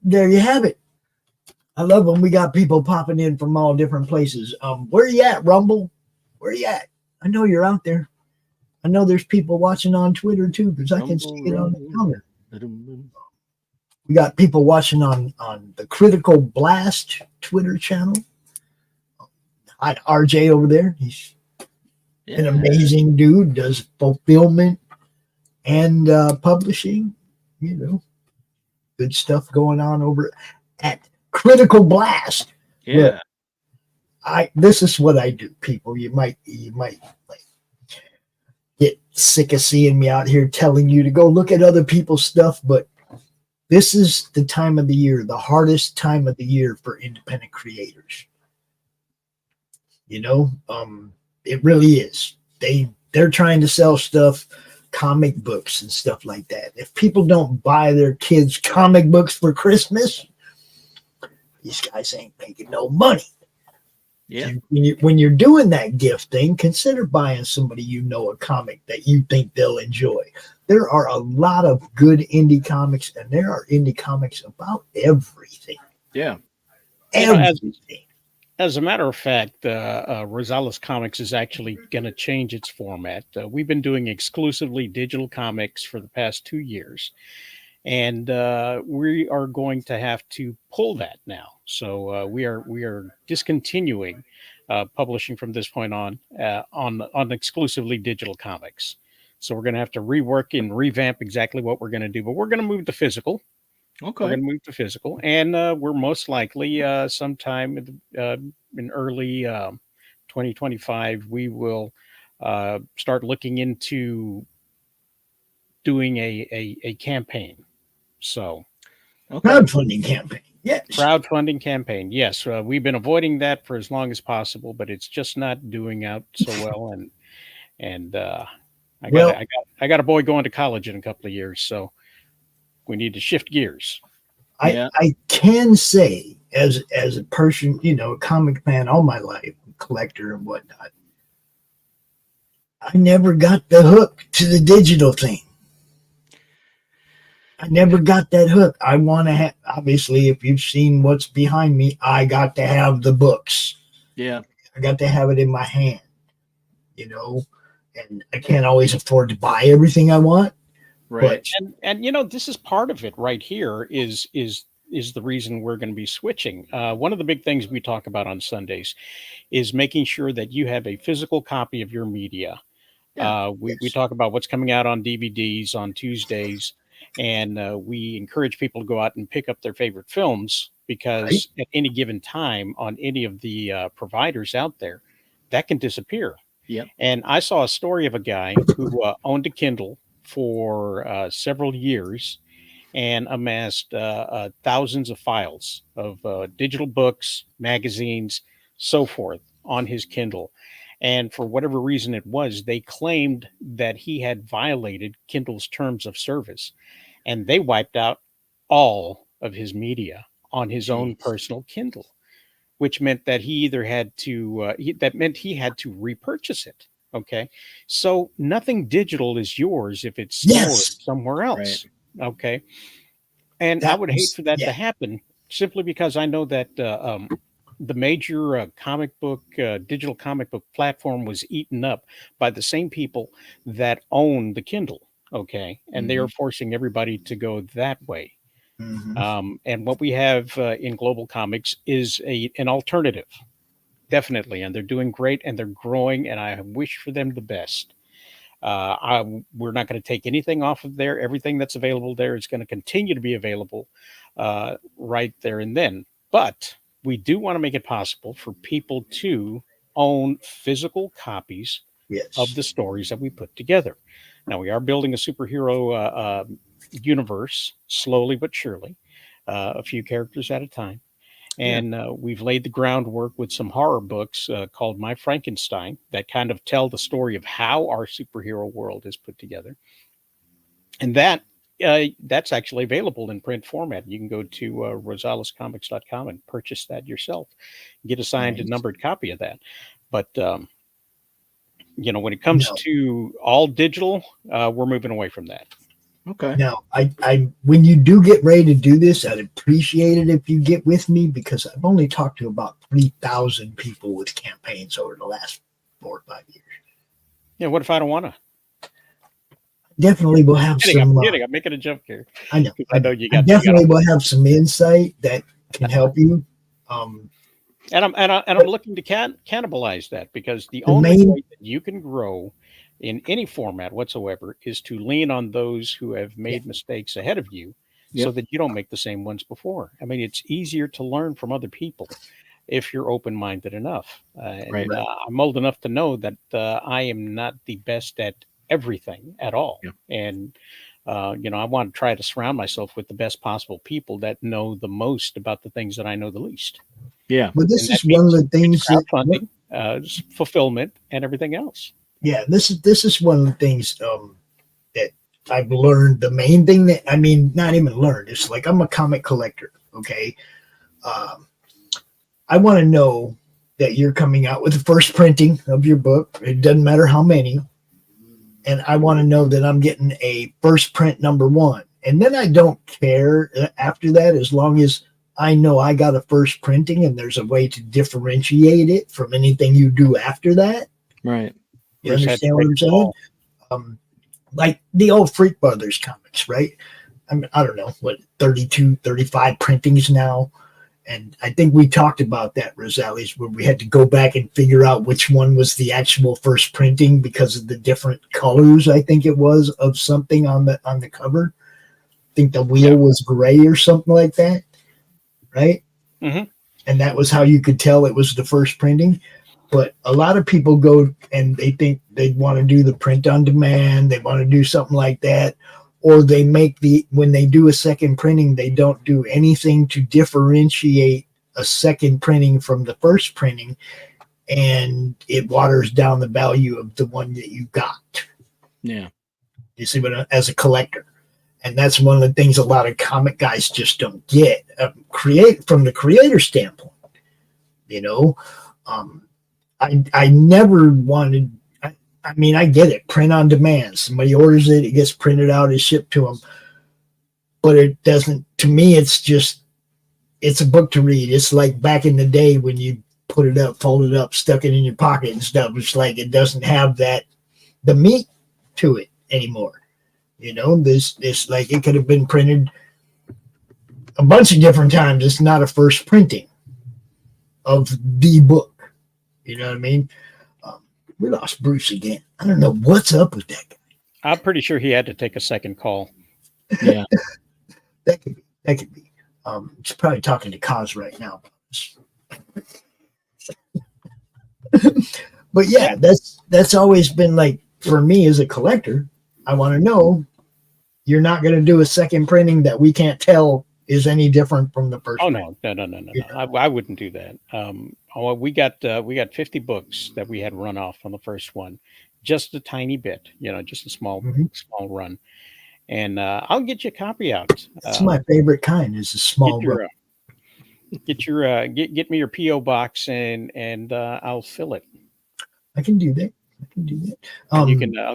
There you have it. I love when we got people popping in from all different places. Where you at, Rumble? Where you at? I know you're out there. I know there's people watching on Twitter too, because I can see it on the counter. We got people watching on the Critical Blast Twitter channel. I RJ over there. He's an amazing dude, does fulfillment and publishing, good stuff going on over at Critical Blast. Yeah. Look, this is what I do, people. You might like get sick of seeing me out here telling you to go look at other people's stuff, but this is the time of the year, the hardest time of the year for independent creators. It really is. They're trying to sell stuff, comic books and stuff like that. If people don't buy their kids comic books for Christmas, these guys ain't making no money. Yeah. When you're doing that gift thing, consider buying somebody a comic that you think they'll enjoy. There are a lot of good indie comics, and there are indie comics about everything. Yeah. Everything. As a matter of fact, Rosales Comics is actually going to change its format. We've been doing exclusively digital comics for the past 2 years, and we are going to have to pull that now. So we are discontinuing publishing from this point on exclusively digital comics. So we're going to have to rework and revamp exactly what we're going to do, but we're going to move to physical. Okay. We're going to move to physical, and we're most likely sometime in early 2025, we will start looking into doing a campaign. So, crowdfunding campaign. Yes. Crowdfunding campaign. Yes. We've been avoiding that for as long as possible, but it's just not doing out so well. And I got a boy going to college in a couple of years, so we need to shift gears. I can say, as a person, a comic fan all my life, collector and whatnot, I never got the hook to the digital thing. I never got that hook. I want to have, obviously, if you've seen what's behind me, I got to have the books. Yeah. I got to have it in my hand, and I can't always afford to buy everything I want. Right. And this is part of it right here is the reason we're going to be switching. One of the big things we talk about on Sundays is making sure that you have a physical copy of your media. Yeah. We talk about what's coming out on DVDs on Tuesdays, and we encourage people to go out and pick up their favorite films, because at any given time on any of the providers out there, that can disappear. Yeah. And I saw a story of a guy who owned a Kindle for several years and amassed thousands of files of digital books, magazines, so forth on his Kindle. And for whatever reason it was, they claimed that he had violated Kindle's terms of service, and they wiped out all of his media on his own personal Kindle, which meant that he either had to, he had to repurchase it. Okay. So nothing digital is yours if it's stored somewhere else. Right. Okay. And I would hate for that to happen, simply because I know that the major digital comic book platform was eaten up by the same people that own the Kindle. Okay. And they are forcing everybody to go that way. And what we have in Global Comics is an alternative. Definitely. And they're doing great, and they're growing, and I wish for them the best. We're not going to take anything off of there. Everything that's available there is going to continue to be available right there and then. But we do want to make it possible for people to own physical copies of the stories that we put together. Now, we are building a superhero universe slowly but surely, a few characters at a time. And we've laid the groundwork with some horror books called My Frankenstein that kind of tell the story of how our superhero world is put together. And that's actually available in print format. You can go to rosalescomics.com and purchase that yourself. Get a signed and numbered copy of that. But, when it comes to all digital, we're moving away from that. Okay. Now, I when you do get ready to do this, I'd appreciate it if you get with me, because I've only talked to about 3,000 people with campaigns over the last 4 or 5 years. Yeah, what if I don't want to? Definitely will have some. I'm making a joke here. I know. I know you got. Definitely will have some insight that can help you. And I'm looking to cannibalize that, because the only way that you can grow in any format whatsoever is to lean on those who have made mistakes ahead of you, so that you don't make the same ones before. I mean, it's easier to learn from other people if you're open-minded enough. I'm old enough to know that I am not the best at everything at all. And, I want to try to surround myself with the best possible people that know the most about the things that I know the least. Yeah. But this is one of the things that crowdfunding, fulfillment, and everything else. Yeah, this is one of the things that I've learned. The main thing that, not even learned, it's like I'm a comic collector, okay? I want to know that you're coming out with the first printing of your book. It doesn't matter how many. And I want to know that I'm getting a first print #1. And then I don't care after that, as long as I know I got a first printing and there's a way to differentiate it from anything you do after that. Right. You understand what I'm saying? Like the old Freak Brothers comics, right? I don't know, 32, 35 printings now. And I think we talked about that, Rosales, where we had to go back and figure out which one was the actual first printing because of the different colors, I think it was, of something on the cover. I think the wheel was gray or something like that, right? Mm-hmm. And that was how you could tell it was the first printing. But a lot of people go and they think they want to do the print on demand. They want to do something like that. Or they when they do a second printing, they don't do anything to differentiate a second printing from the first printing. And it waters down the value of the one that you got. Yeah. You see what, as a collector. And that's one of the things a lot of comic guys just don't get. From the creator standpoint, I never wanted. I get it. Print on demand. Somebody orders it, it gets printed out, it's shipped to them. But it doesn't. To me, it's a book to read. It's like back in the day when you put it up, fold it up, stuck it in your pocket and stuff. It's like it doesn't have the meat to it anymore. This like it could have been printed a bunch of different times. It's not a first printing of the book. You know what I mean? We lost Bruce again. I don't know what's up with that guy. I'm pretty sure he had to take a second call. Yeah. That could be. He's probably talking to Kaz right now. But yeah, that's always been like, for me as a collector, I want to know you're not going to do a second printing that we can't tell is any different from the first. Oh no. I wouldn't do that. We got 50 books that we had run off on the first one, just a tiny bit, just a small run. And I'll get you a copy out. That's my favorite kind, is a small book. Get me your PO box and I'll fill it. I can do that. I'll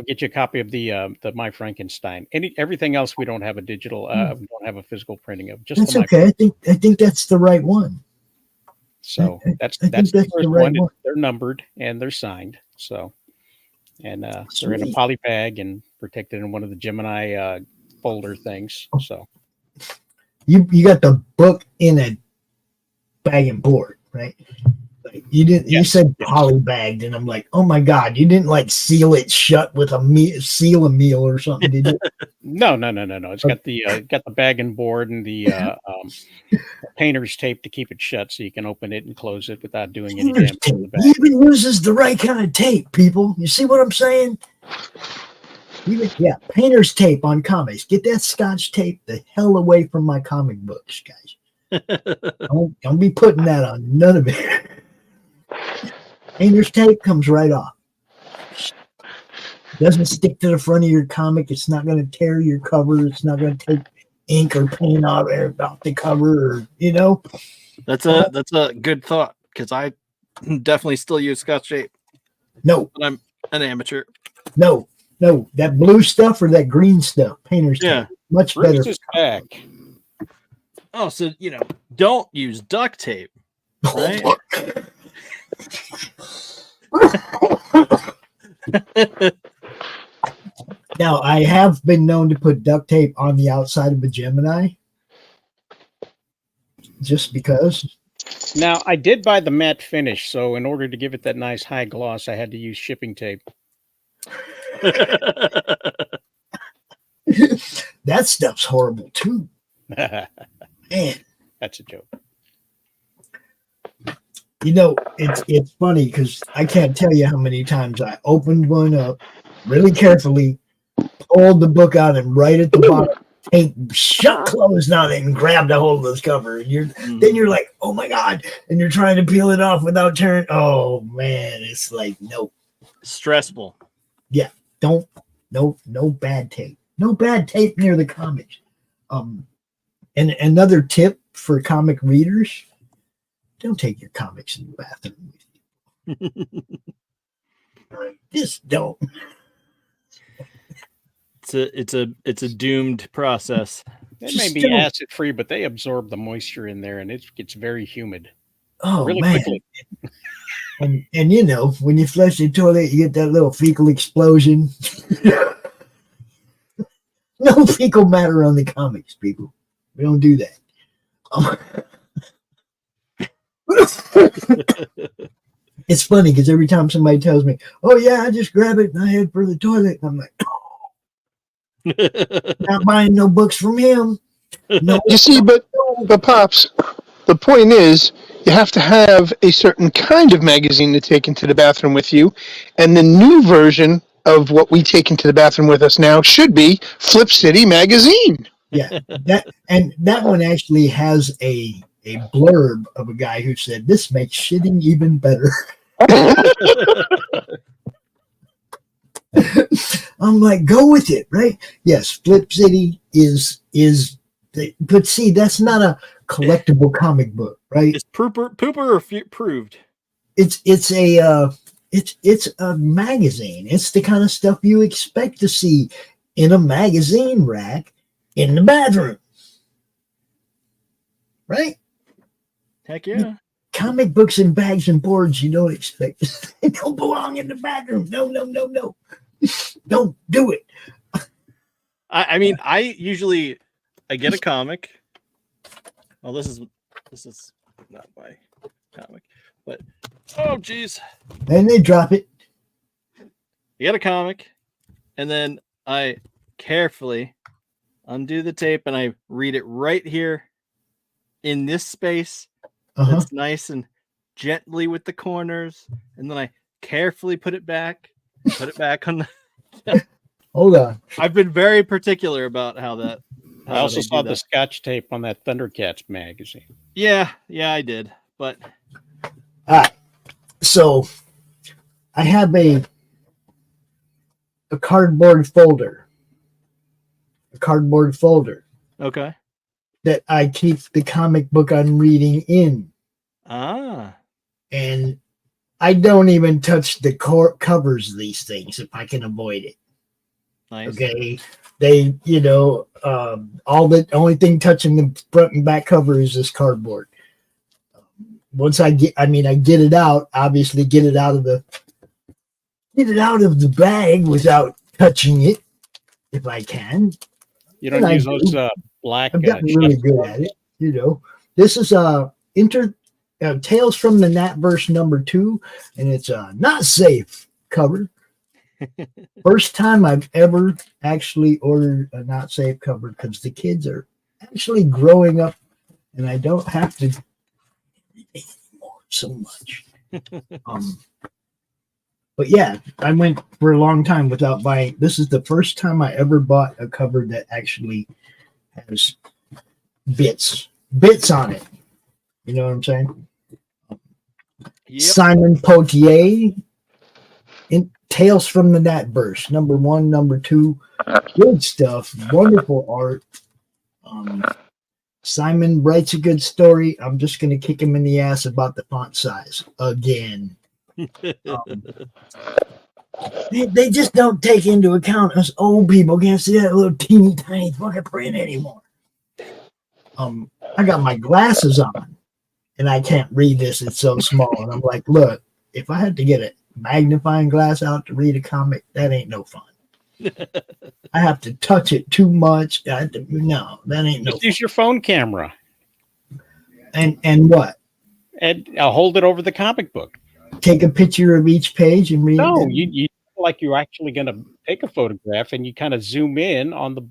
get you a copy of the My Frankenstein. Everything else we don't have a digital, we don't have a physical printing of. Just that's okay. I think that's the right one. So that's the first one. They're numbered and they're signed. So, and they're in a poly bag and protected in one of the Gemini folder things. So, you got the book in a bag and board, right? You didn't. You said polybagged, and I'm like, oh my god! You didn't like seal it shut with seal a meal or something, did you? No. It's got the bag and board and the painter's tape to keep it shut, so you can open it and close it without doing any damage to the bag. He even uses the right kind of tape, people. You see what I'm saying? Painter's tape on comics. Get that Scotch tape the hell away from my comic books, guys. Don't be putting that on none of it. Painter's tape comes right off. Doesn't stick to the front of your comic. It's not going to tear your cover. It's not going to take ink or paint off the cover, or That's a good thought, because I definitely still use Scotch tape. No, but I'm an amateur. No, that blue stuff or that green stuff, painter's tape, much better. Back. Oh, so don't use duct tape, right? Now, I have been known to put duct tape on the outside of a Gemini, just because. Now, I did buy the matte finish, so in order to give it that nice high gloss, I had to use shipping tape. That stuff's horrible too. Man, that's a joke. It's funny because I can't tell you how many times I opened one up really carefully, pulled the book out, and right at the bottom, tape shut closed on it, and grabbed a hold of this cover. And then you're like, oh my god, and you're trying to peel it off without tearing. Oh man, it's like no. Stressful. Yeah, no bad tape. No bad tape near the comics. And another tip for comic readers: don't take your comics in the bathroom with you. Just don't. It's a doomed process. It may be acid free, but they absorb the moisture in there, and it gets very humid. Oh really man! Quickly. And when you flush the toilet, you get that little fecal explosion. No fecal matter on the comics, people. We don't do that. It's funny because every time somebody tells me, "Oh yeah, I just grab it and I head for the toilet," I'm like, not buying no books from him. No. You see, but Pops, the point is, you have to have a certain kind of magazine to take into the bathroom with you, and the new version of what we take into the bathroom with us now should be Flip City magazine. Yeah, that one actually has a blurb of a guy who said, "This makes shitting even better." I'm like, go with it, right? Yes, Flip City is but see, that's not a collectible comic book, right? It's pooper approved. It's a magazine. It's the kind of stuff you expect to see in a magazine rack in the bathroom, right? Heck yeah. Comic books and bags and boards you don't expect. They don't belong in the bathroom. No. Don't do it. I mean, I usually get a comic. Well, this is not my comic, but oh geez. And they drop it. You get a comic, and then I carefully undo the tape and I read it right here in this space. That's nice and gently with the corners, and then I carefully put it back on the Hold on. I've been very particular about how that. I also saw the Scotch tape on that Thundercats magazine. Yeah, I did. But all right. So I have a cardboard folder. Okay. That I keep the comic book I'm reading in. And I don't even touch the covers of these things if I can avoid it. Nice. Okay. They, the only thing touching the front and back cover is this cardboard. Once I get it out, obviously get it out of the bag without touching it if I can. You don't use those black. I've gotten really good at it. This is Tales from the Natverse #2, and it's a not safe cover. First time I've ever actually ordered a not safe cover because the kids are actually growing up, and I don't have to anymore so much. But yeah, I went for a long time without buying. This is the first time I ever bought a cover that actually has bits on it. You know what I'm saying? Yep. Simon Poitier in Tales from the Natverse, #1, #2, good stuff, wonderful art. Simon writes a good story. I'm just going to kick him in the ass about the font size again. They just don't take into account us old people can't see that little teeny tiny fucking print anymore. I got my glasses on and I can't read this. It's so small. And I'm like, look, if I had to get a magnifying glass out to read a comic, that ain't no fun. I have to touch it too much. No, that ain't no fun. Use your phone camera. And what? And I'll hold it over the comic book. Take a picture of each page and read. No, you like you're actually going to take a photograph and you kind of zoom in on the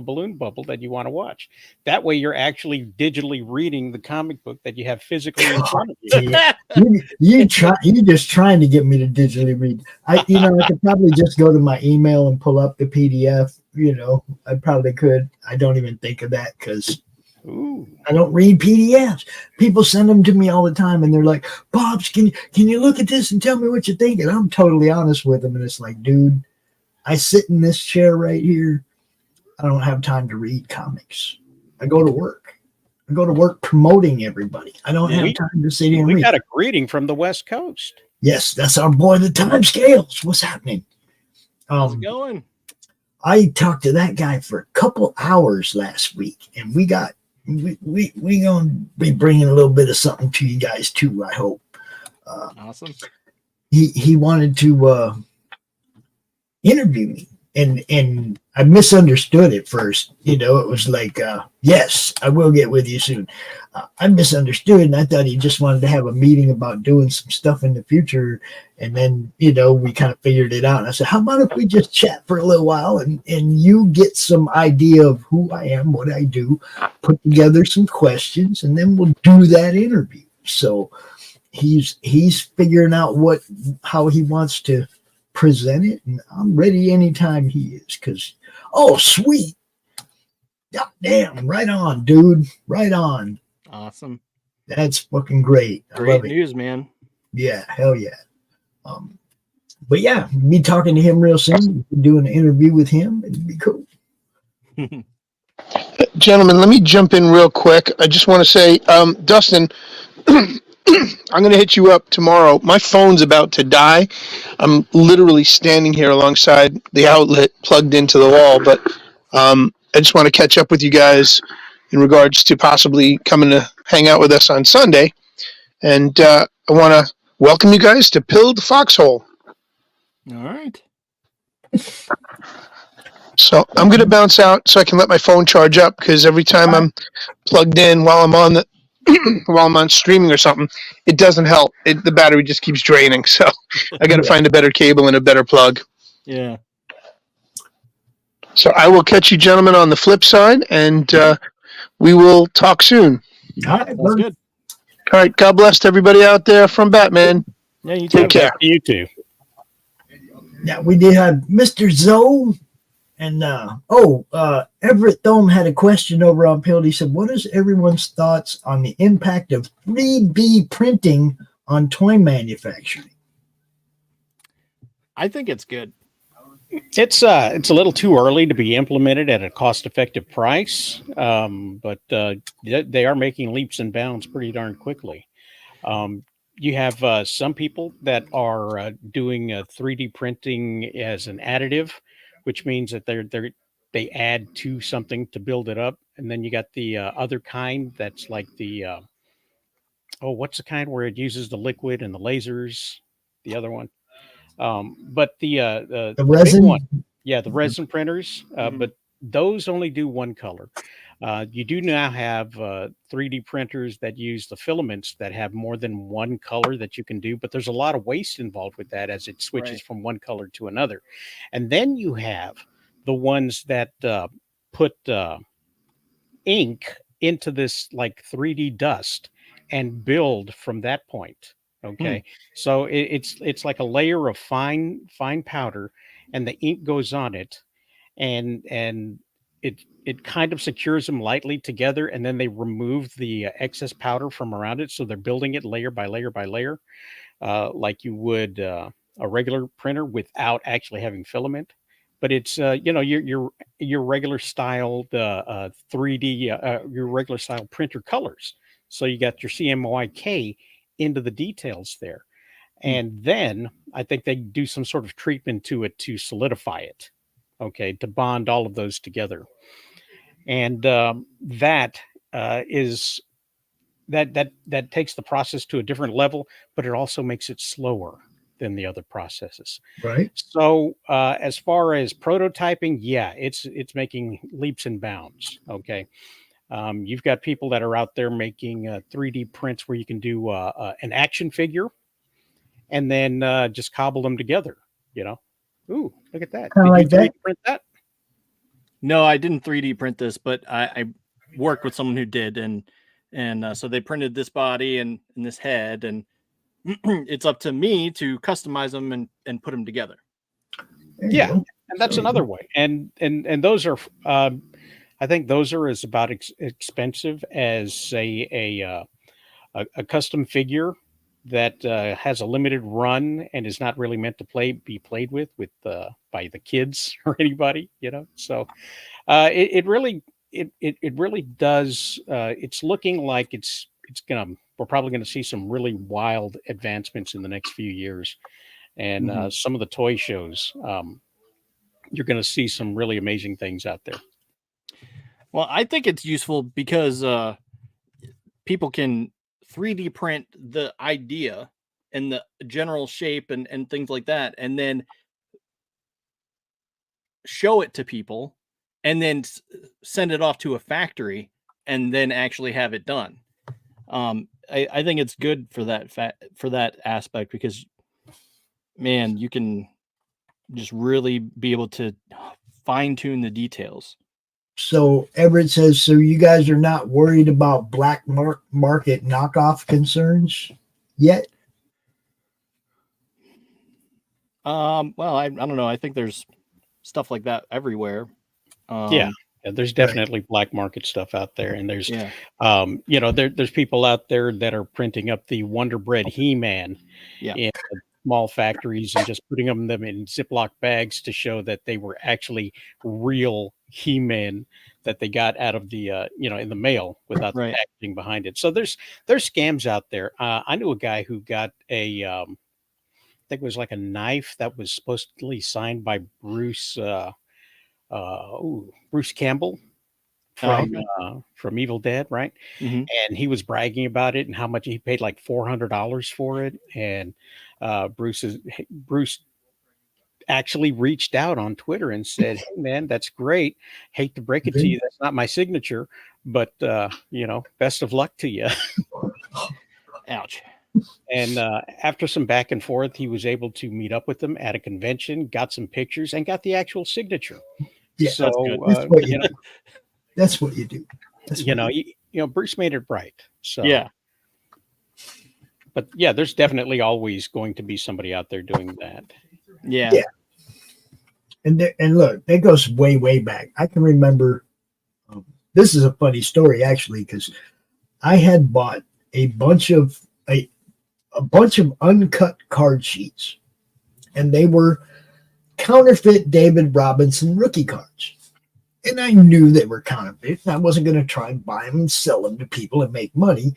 balloon bubble that you want to watch. That way, you're actually digitally reading the comic book that you have physically in front of you. You're just trying to get me to digitally read. I could probably just go to my email and pull up the PDF. I probably could. I don't even think of that because I don't read PDFs. People send them to me all the time, and they're like, "Bobs, can you look at this and tell me what you think?" And I'm totally honest with them, and it's like, dude, I sit in this chair right here. I don't have time to read comics. I go to work. I go to work promoting everybody. I don't have time to sit here and read. We got a greeting from the West Coast. Yes, that's our boy, the Time Scales. What's happening? How's it going? I talked to that guy for a couple hours last week, and we gonna be bringing a little bit of something to you guys too. I hope. Awesome. He wanted to interview me, and I misunderstood at first. It was like, yes, I will get with you soon. I misunderstood, and I thought he just wanted to have a meeting about doing some stuff in the future. And then, we kind of figured it out. And I said, how about if we just chat for a little while and you get some idea of who I am, what I do, put together some questions, and then we'll do that interview. So he's figuring out how he wants to present it, and I'm ready anytime he is. Because, sweet. God damn, right on, dude. Right on. Awesome. That's fucking great. Great news, man. Yeah, hell yeah. But yeah, be talking to him real soon. Doing an interview with him. It'd be cool. Gentlemen, let me jump in real quick. I just want to say, Dustin, I'm going to hit you up tomorrow. My phone's about to die. I'm literally standing here alongside the outlet plugged into the wall, but I just want to catch up with you guys in regards to possibly coming to hang out with us on Sunday. And I want to welcome you guys to Pilled Foxhole. All right. So I'm going to bounce out so I can let my phone charge up, because every time I'm plugged in while I'm on while I'm on streaming or something, it doesn't help. The battery just keeps draining. So I got to find a better cable and a better plug. Yeah. So I will catch you gentlemen on the flip side, and we will talk soon. All right, that's good. All right. God bless to everybody out there from Batman. Yeah, you take care. You too. Yeah, we did have Mr. Zoe. And Everett Thome had a question over on Pilled. He said, what is everyone's thoughts on the impact of 3D printing on toy manufacturing? I think it's good. It's a little too early to be implemented at a cost-effective price, but they are making leaps and bounds pretty darn quickly. You have some people that are doing 3D printing as an additive, which means that they add to something to build it up, and then you got the other kind that's like the what's the kind where it uses the liquid and the lasers? The other one. But the resin big one, the resin printers, but those only do one color. You do now have 3D printers that use the filaments that have more than one color that you can do, but there's a lot of waste involved with that as it switches from one color to another. And then you have the ones that put ink into this like 3D dust and build from that point. Okay. So it's like a layer of fine powder, and the ink goes on it, and it kind of secures them lightly together, and then they remove the excess powder from around it. So they're building it layer by layer by layer, like you would a regular printer without actually having filament. But it's your regular style 3D your regular style printer colors. So you got your CMYK into the details there, and then I think they do some sort of treatment to it to solidify it. Okay, to bond all of those together, and that takes the process to a different level, but it also makes it slower than the other processes. Right. So as far as prototyping, yeah, it's making leaps and bounds. Okay. You've got people that are out there making 3D prints where you can do an action figure and then just cobble them together, Ooh, look at that. Kinda Did like you 3D that? print that? No, I didn't 3D print this, but I worked with someone who did, and so they printed this body and this head, and it's up to me to customize them and put them together. Yeah, and that's another way. And those are, I think those are as about expensive as say a custom figure that has a limited run and is not really meant to be played with by the kids or anybody, So it really does. It's looking like we're probably gonna see some really wild advancements in the next few years, and some of the toy shows. You're going to see some really amazing things out there. Well, I think it's useful because people can 3D print the idea and the general shape and things like that, and then show it to people, and then send it off to a factory, and then actually have it done. I think it's good for that aspect, because, man, you can just really be able to fine tune the details. So Everett says, so you guys are not worried about black market knockoff concerns yet? Well, I don't know. I think there's stuff like that everywhere. Yeah, there's definitely black market stuff out there, and there's there's people out there that are printing up the Wonder Bread He-Man in small factories and just putting them in Ziploc bags to show that they were actually real He-Man that they got out of the in the mail without the packaging behind it. So there's scams out there. I knew a guy who got a I think it was like a knife that was supposedly signed by Bruce Campbell from Evil Dead, right? Mm-hmm. And he was bragging about it and how much he paid, like $400 for it. And Bruce actually reached out on Twitter and said, "Hey man, that's great. Hate to break it to you, that's not my signature, but best of luck to you." Ouch. And after some back and forth, he was able to meet up with them at a convention, got some pictures, and got the actual signature. Yeah, so that's what you do. That's what you do. Bruce made it right. So yeah. But yeah, there's definitely always going to be somebody out there doing that. Yeah. Yeah. And look, that goes way, way back. I can remember. This is a funny story actually, because I had bought a bunch of uncut card sheets, and they were counterfeit David Robinson rookie cards. And I knew they were counterfeit, and I wasn't going to try and buy them and sell them to people and make money.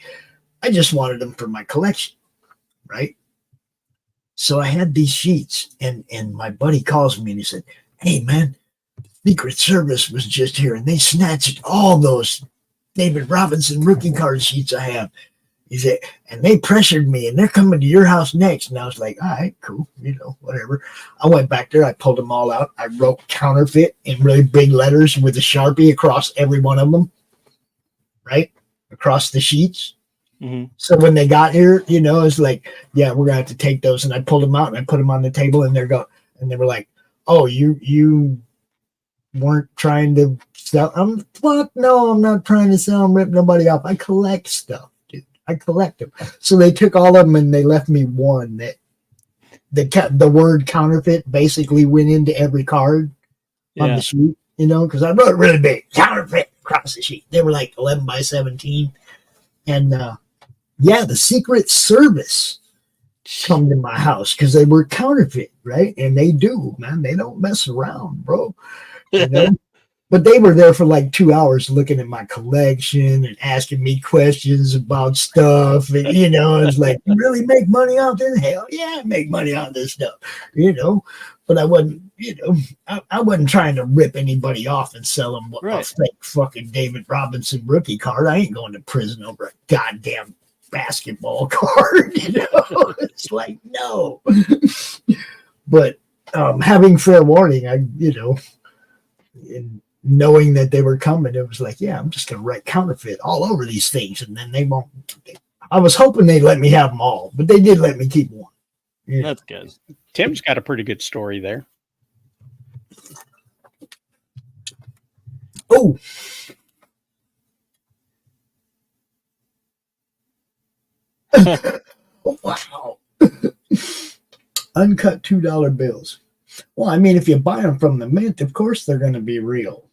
I just wanted them for my collection, right? So I had these sheets, and my buddy calls me and he said, "Hey man, Secret Service was just here and they snatched all those David Robinson rookie card sheets I have." He said, "And they pressured me, and they're coming to your house next." And I was like, "All right, cool, whatever." I went back there, I pulled them all out, I wrote counterfeit in really big letters with a Sharpie across every one of them. right? Across the sheets. Mm-hmm. So when they got here, it's like, yeah, we're gonna have to take those. And I pulled them out and I put them on the table, and they were like, oh, you weren't trying to sell. Fuck no, I'm not trying to sell them, rip nobody off. I collect stuff, dude. I collect them. So they took all of them and they left me one that the word counterfeit basically went into every card on the sheet, because I wrote it really big, counterfeit across the sheet. They were like 11 by 17. And the Secret Service come to my house because they were counterfeit, right? And they do, man. They don't mess around, bro. But they were there for like 2 hours looking at my collection and asking me questions about stuff. And, it's like, you really make money off this? Hell yeah, I make money off this stuff, But I wasn't, I wasn't trying to rip anybody off and sell them a fake fucking David Robinson rookie card. I ain't going to prison over a goddamn basketball card, It's like, no. But having fair warning, and knowing that they were coming, it was like, yeah, I'm just gonna write counterfeit all over these things, and then they won't. I was hoping they'd let me have them all, but they did let me keep one. That's good. Tim's got a pretty good story there. Oh. Wow. Uncut $2 bills. Well, I mean, if you buy them from the mint, of course they're going to be real.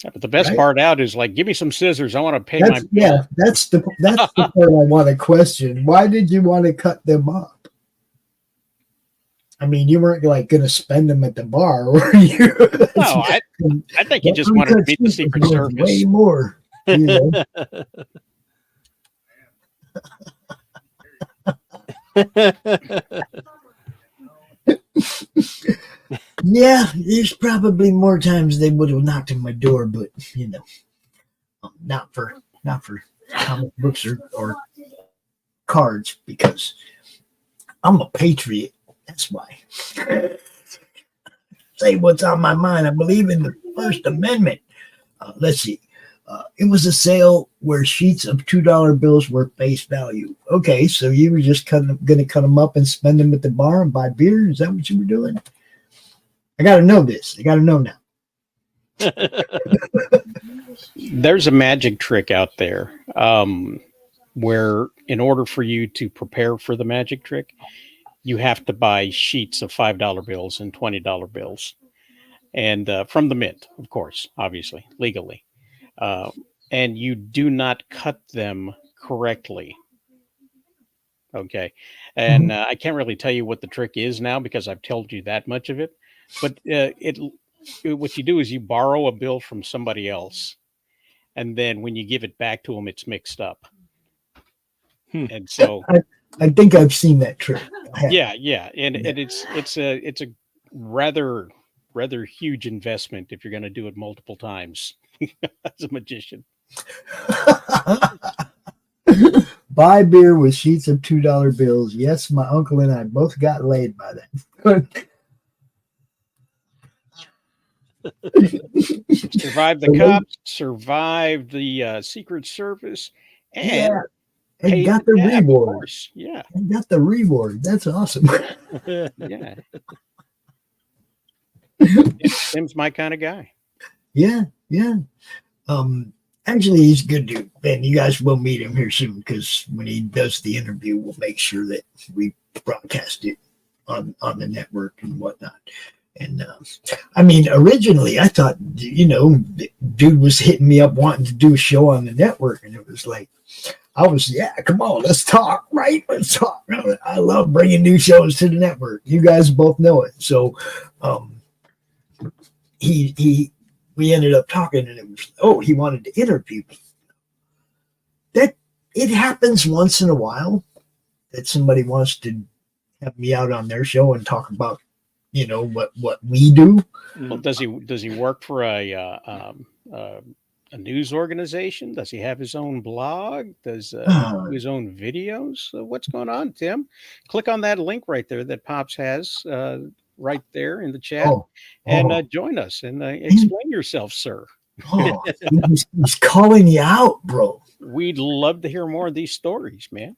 Yeah, but the best part out is like, give me some scissors. I want to pay my bill. Yeah, that's the part I want to question. Why did you want to cut them up? I mean, you weren't like going to spend them at the bar, were you? No, I think you just wanted to beat the Secret Service. Way more. Yeah, there's probably more times they would have knocked on my door, but not for comic books or cards, because I'm a patriot. That's why. Say what's on my mind. I believe in the First Amendment. Let's see. It was a sale where sheets of $2 bills were face value. Okay, so you were just going to cut them up and spend them at the bar and buy beer? Is that what you were doing? I got to know this. I got to know now. There's a magic trick out there where in order for you to prepare for the magic trick, you have to buy sheets of $5 bills and $20 bills. And from the mint, of course, obviously, legally. And you do not cut them correctly. Okay. And I can't really tell you what the trick is now because I've told you that much of it. But what you do is you borrow a bill from somebody else. And then when you give it back to them, it's mixed up. And so I think I've seen that trick. Yeah. And it's a rather huge investment if you're going to do it multiple times as a magician. Buy beer with sheets of $2 bills. Yes, my uncle and I both got laid by that. Survived the cops, survived the Secret Service, and got the reward. Yeah, and got the reward. That's awesome. Yeah, Tim's my kind of guy. Yeah. Actually, he's a good dude, and you guys will meet him here soon because when he does the interview, we'll make sure that we broadcast it on the network and whatnot. And I mean, originally I thought, dude was hitting me up wanting to do a show on the network, and it was like, come on, let's talk, right? Let's talk. I love bringing new shows to the network. You guys both know it. So, we ended up talking, and it was, he wanted to interview me. That it happens once in a while that somebody wants to have me out on their show and talk about, what we do. Well, does he work for a news organization? Does he have his own blog? Does he do his own videos? What's going on, Tim? Click on that link right there that Pops has right there in the chat, and join us and explain yourself, sir. Oh, he's calling you out, bro. We'd love to hear more of these stories, man.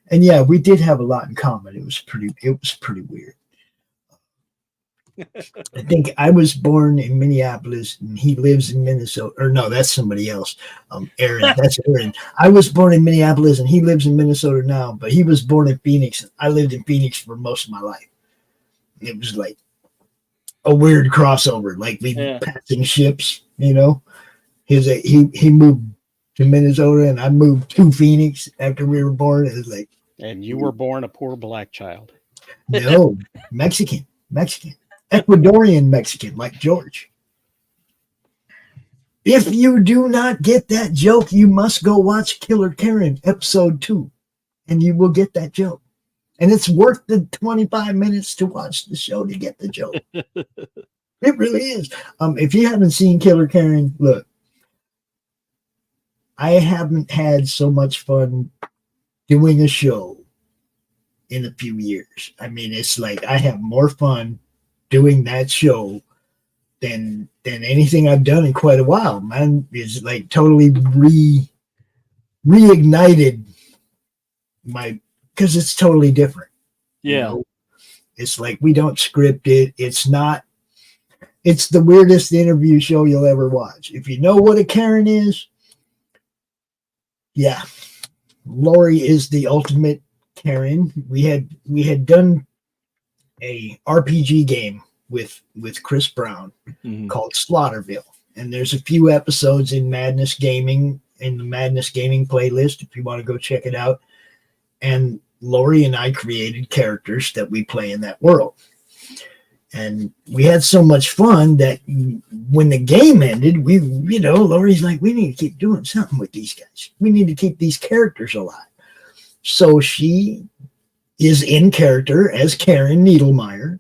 And yeah, we did have a lot in common. It was pretty weird. I think I was born in Minneapolis and he lives in Minnesota. Or no, that's somebody else. Aaron, that's Aaron. I was born in Minneapolis and he lives in Minnesota now, but he was born in Phoenix. I lived in Phoenix for most of my life. It was like a weird crossover, like we passing ships, you know. He moved to Minnesota and I moved to Phoenix after we were born. It was like, and you were born a poor black child. No, Mexican. Ecuadorian Mexican, like George. If you do not get that joke, you must go watch Killer Karen episode 2, and you will get that joke. And it's worth the 25 minutes to watch the show to get the joke. It really is. If you haven't seen Killer Karen, look, I haven't had so much fun doing a show in a few years. I mean, it's like I have more fun doing that show than anything I've done in quite a while. Man, is like totally reignited because it's totally different. Yeah. You know? It's like we don't script it. It's the weirdest interview show you'll ever watch. If you know what a Karen is, yeah. Lori is the ultimate Karen. We had done a RPG game with Chris Brown called Slaughterville, and there's a few episodes in Madness Gaming, in the Madness Gaming playlist if you want to go check it out. And Lori and I created characters that we play in that world, and we had so much fun that when the game ended, Lori's like, we need to keep doing something with these guys. We need to keep these characters alive. So she is in character as Karen Needlemeyer,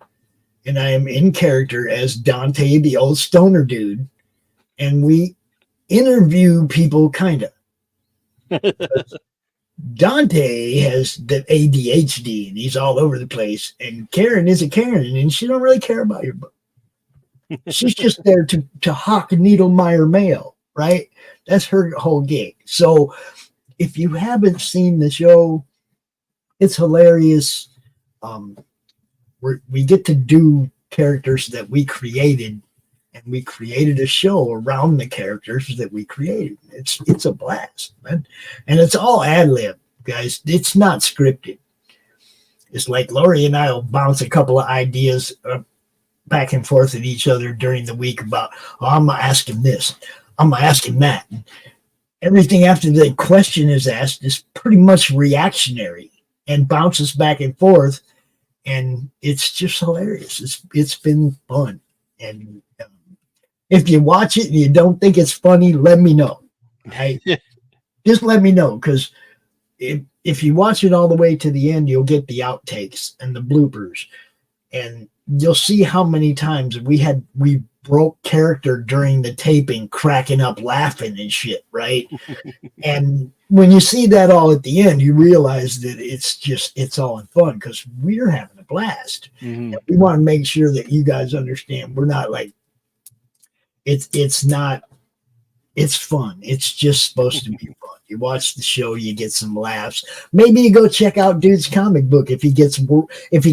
and I am in character as Dante, the old stoner dude, and we interview people kind of. Dante has the ADHD and he's all over the place, and Karen is a Karen and she don't really care about your book. She's just there to hawk Needlemeyer mail, right? That's her whole gig. So if you haven't seen the show, it's hilarious. We get to do characters that we created, and we created a show around the characters that we created. It's a blast, man. And it's all ad lib, guys. It's not scripted. It's like Lori and I will bounce a couple of ideas back and forth at each other during the week about, I'm going to ask him this, I'm going to ask him that. And everything after the question is asked is pretty much reactionary and bounces back and forth. And it's just hilarious. It's been fun. And if you watch it and you don't think it's funny, let me know. Right? Just let me know, because if you watch it all the way to the end, you'll get the outtakes and the bloopers, and you'll see how many times we broke character during the taping, cracking up, laughing and shit, right? And when you see that all at the end, you realize that it's all in fun because we're having a blast. Mm-hmm. We want to make sure that you guys understand we're not like it's fun. It's just supposed to be fun. You watch the show, you get some laughs. Maybe you go check out Dude's comic book if he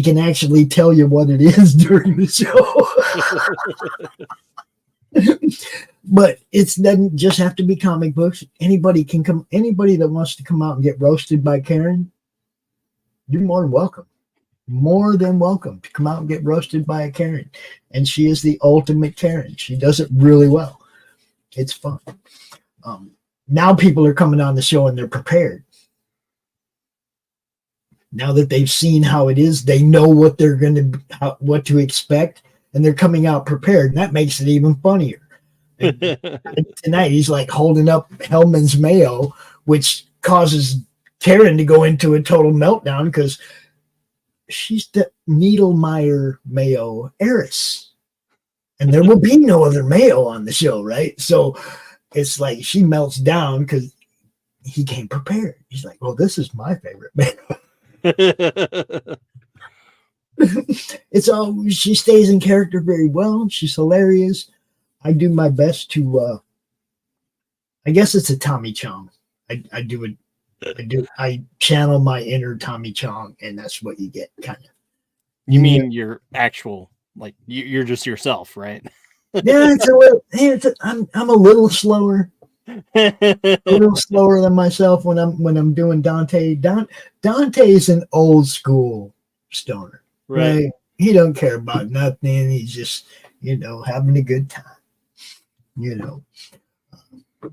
can actually tell you what it is during the show. But it doesn't just have to be comic books. Anybody can come. Anybody that wants to come out and get roasted by Karen, you're more than welcome. More than welcome to come out and get roasted by a Karen. And she is the ultimate Karen. She does it really well. It's fun. Now people are coming on the show and they're prepared. Now that they've seen how it is, they know what they're going to, what to expect, and they're coming out prepared. And that makes it even funnier. Tonight he's like holding up Hellman's mayo, which causes Karen to go into a total meltdown because she's the Needlemeyer Mayo heiress, and there will be no other Mayo on the show, right? So it's like she melts down because he came prepared. He's like, well, this is my favorite Mayo. It's all, she stays in character very well. She's hilarious. I do my best to. I guess it's a Tommy Chong. I do it. I channel my inner Tommy Chong, and that's what you get, kind of. You mean your actual, like you're just yourself, right? Yeah, I'm a little slower. A little slower than myself when I'm doing Dante. Dante is an old school stoner, right? He don't care about nothing. He's just having a good time.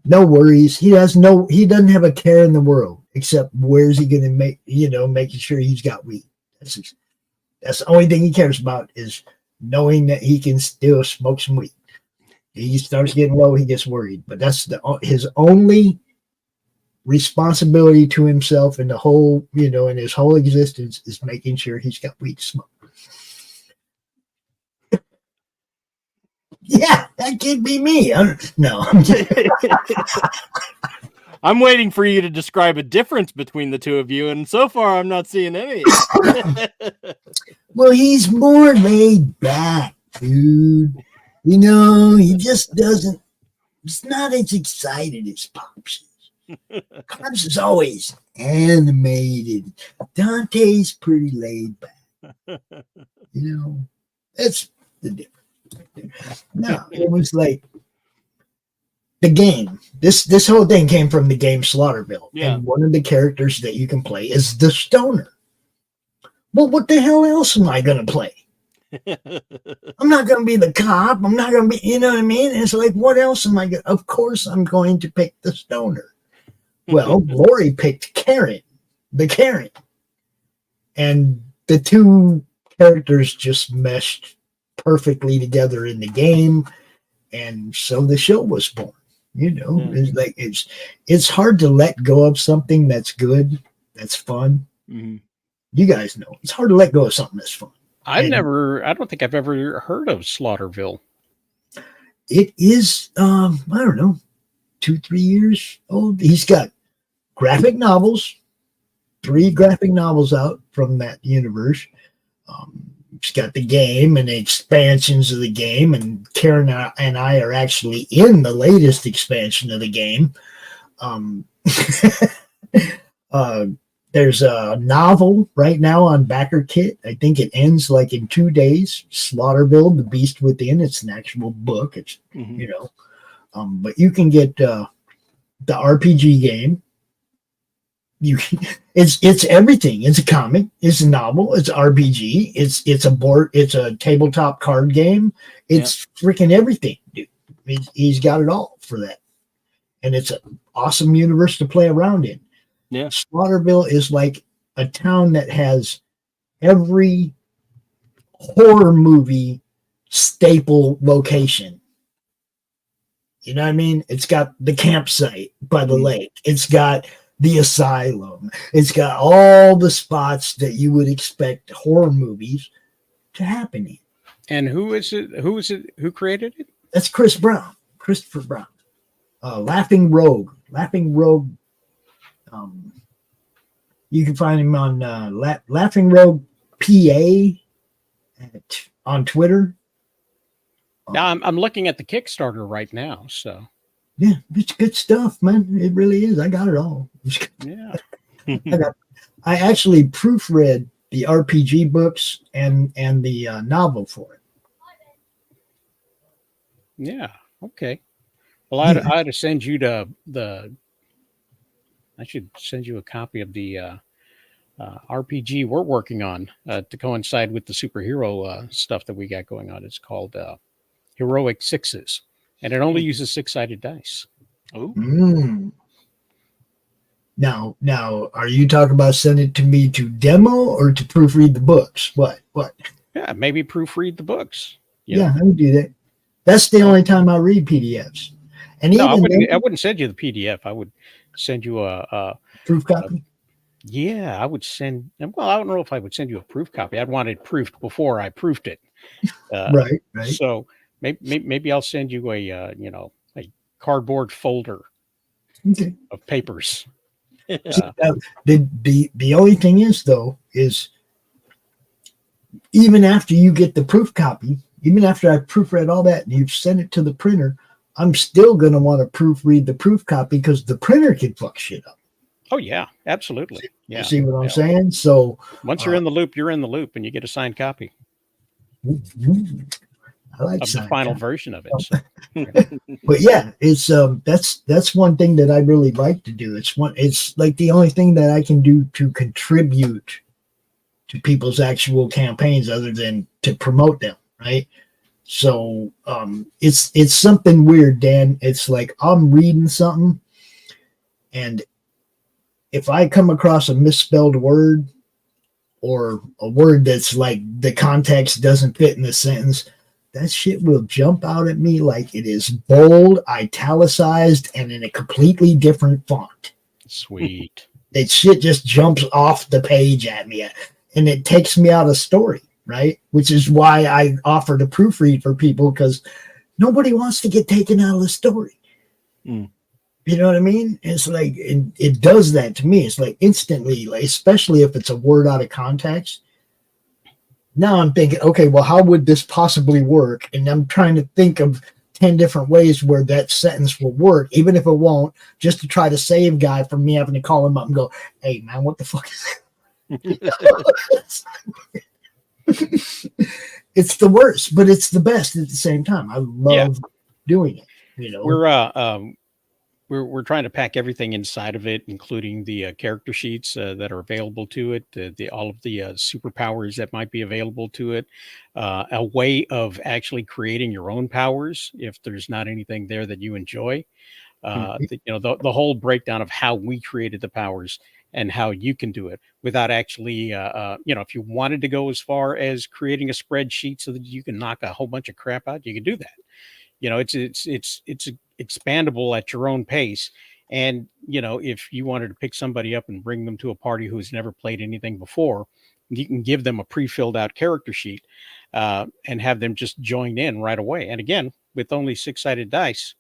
No worries. He doesn't have a care in the world except where's he going to making sure he's got weed. That's the only thing he cares about is knowing that he can still smoke some weed. He starts getting low, he gets worried. But that's his only responsibility to himself and the whole, in his whole existence is making sure he's got weed to smoke. Yeah, that could be me. No. I'm waiting for you to describe a difference between the two of you, and so far I'm not seeing any. Well, he's more laid back, dude. He just doesn't. He's not as excited as Pops is. Pops is always animated. Dante's pretty laid back. That's the difference. No, it was like the game. This whole thing came from the game Slaughterville. Yeah. And one of the characters that you can play is the stoner. Well, what the hell else am I going to play? I'm not going to be the cop. I'm not going to be, you know what I mean? It's like, what else am I going to? Of course, I'm going to pick the stoner. Well, Lori picked Karen, the Karen. And the two characters just meshed perfectly together in the game. And so the show was born. It's like, it's hard to let go of something that's good, that's fun. Mm-hmm. You guys know it's hard to let go of something that's fun. I don't think I've ever heard of Slaughterville. It is, I don't know, 2-3 years old. He's got graphic novels, 3 graphic novels out from that universe. He's got the game and the expansions of the game, and Karen and I are actually in the latest expansion of the game. There's a novel right now on Backer Kit. I think it ends like in 2 days. Slaughterville, The Beast Within. It's an actual book. It's but you can get the RPG game. It's everything. It's a comic. It's a novel. It's RPG. It's a board. It's a tabletop card game. It's freaking everything, dude. He's got it all for that, and it's an awesome universe to play around in. Yeah, Slaughterville is like a town that has every horror movie staple location. You know what I mean? It's got the campsite by the lake. It's got the asylum. It's got all the spots that you would expect horror movies to happen in. And who is it? Who created it? That's Christopher Brown. Laughing Rogue. You can find him on Laughing Rogue PA on Twitter. Now I'm looking at the Kickstarter right now. So yeah, it's good stuff, man. It really is. I got it all. Yeah. I actually proofread the RPG books and the novel for it. Yeah. Okay. Well, I had to send you the. I should send you a copy of the RPG we're working on to coincide with the superhero stuff that we got going on. It's called Heroic Sixes, and it only uses 6-sided dice. Oh. Now, are you talking about sending it to me to demo or to proofread the books? What? Yeah, maybe proofread the books. Yeah, I would do that. That's the only time I read PDFs. And no, I wouldn't send you the PDF. I would send you a proof copy. I would send. Well, I don't know if I would send you a proof copy. I'd want it proofed before I proofed it. Right. So maybe I'll send you a cardboard folder of papers. The only thing is though is even after you get the proof copy, even after I've proofread all that and you've sent it to the printer, I'm still going to want to proofread the proof copy because the printer can fuck shit up. Oh yeah, absolutely. Yeah. You see what I'm saying? So once you're in the loop, you're in the loop, and you get a signed copy. I like of the final version of it. So. But yeah, it's that's one thing that I really like to do. It's like the only thing that I can do to contribute to people's actual campaigns other than to promote them, right? So it's something weird, Dan. It's like I'm reading something, and if I come across a misspelled word or a word that's like the context doesn't fit in the sentence, that shit will jump out at me like it is bold, italicized, and in a completely different font. Sweet. That shit just jumps off the page at me, and it takes me out of story. Right, which is why I offer to proofread for people, because nobody wants to get taken out of the story. You know what I mean? It's like it does that to me. It's like instantly, like, especially if it's a word out of context. Now I'm thinking, okay, well, how would this possibly work? And I'm trying to think of 10 different ways where that sentence will work, even if it won't, just to try to save guy from me having to call him up and go, "Hey, man, what the fuck is that?" It's the worst, but it's the best at the same time. I love doing it. You know, we're trying to pack everything inside of it, including the character sheets that are available to it, all of the superpowers that might be available to it, a way of actually creating your own powers if there's not anything there that you enjoy. The whole breakdown of how we created the powers and how you can do it without actually, if you wanted to go as far as creating a spreadsheet so that you can knock a whole bunch of crap out, you can do that. It's expandable at your own pace. And, if you wanted to pick somebody up and bring them to a party who's never played anything before, you can give them a pre-filled out character sheet and have them just join in right away. And again, with only 6-sided dice,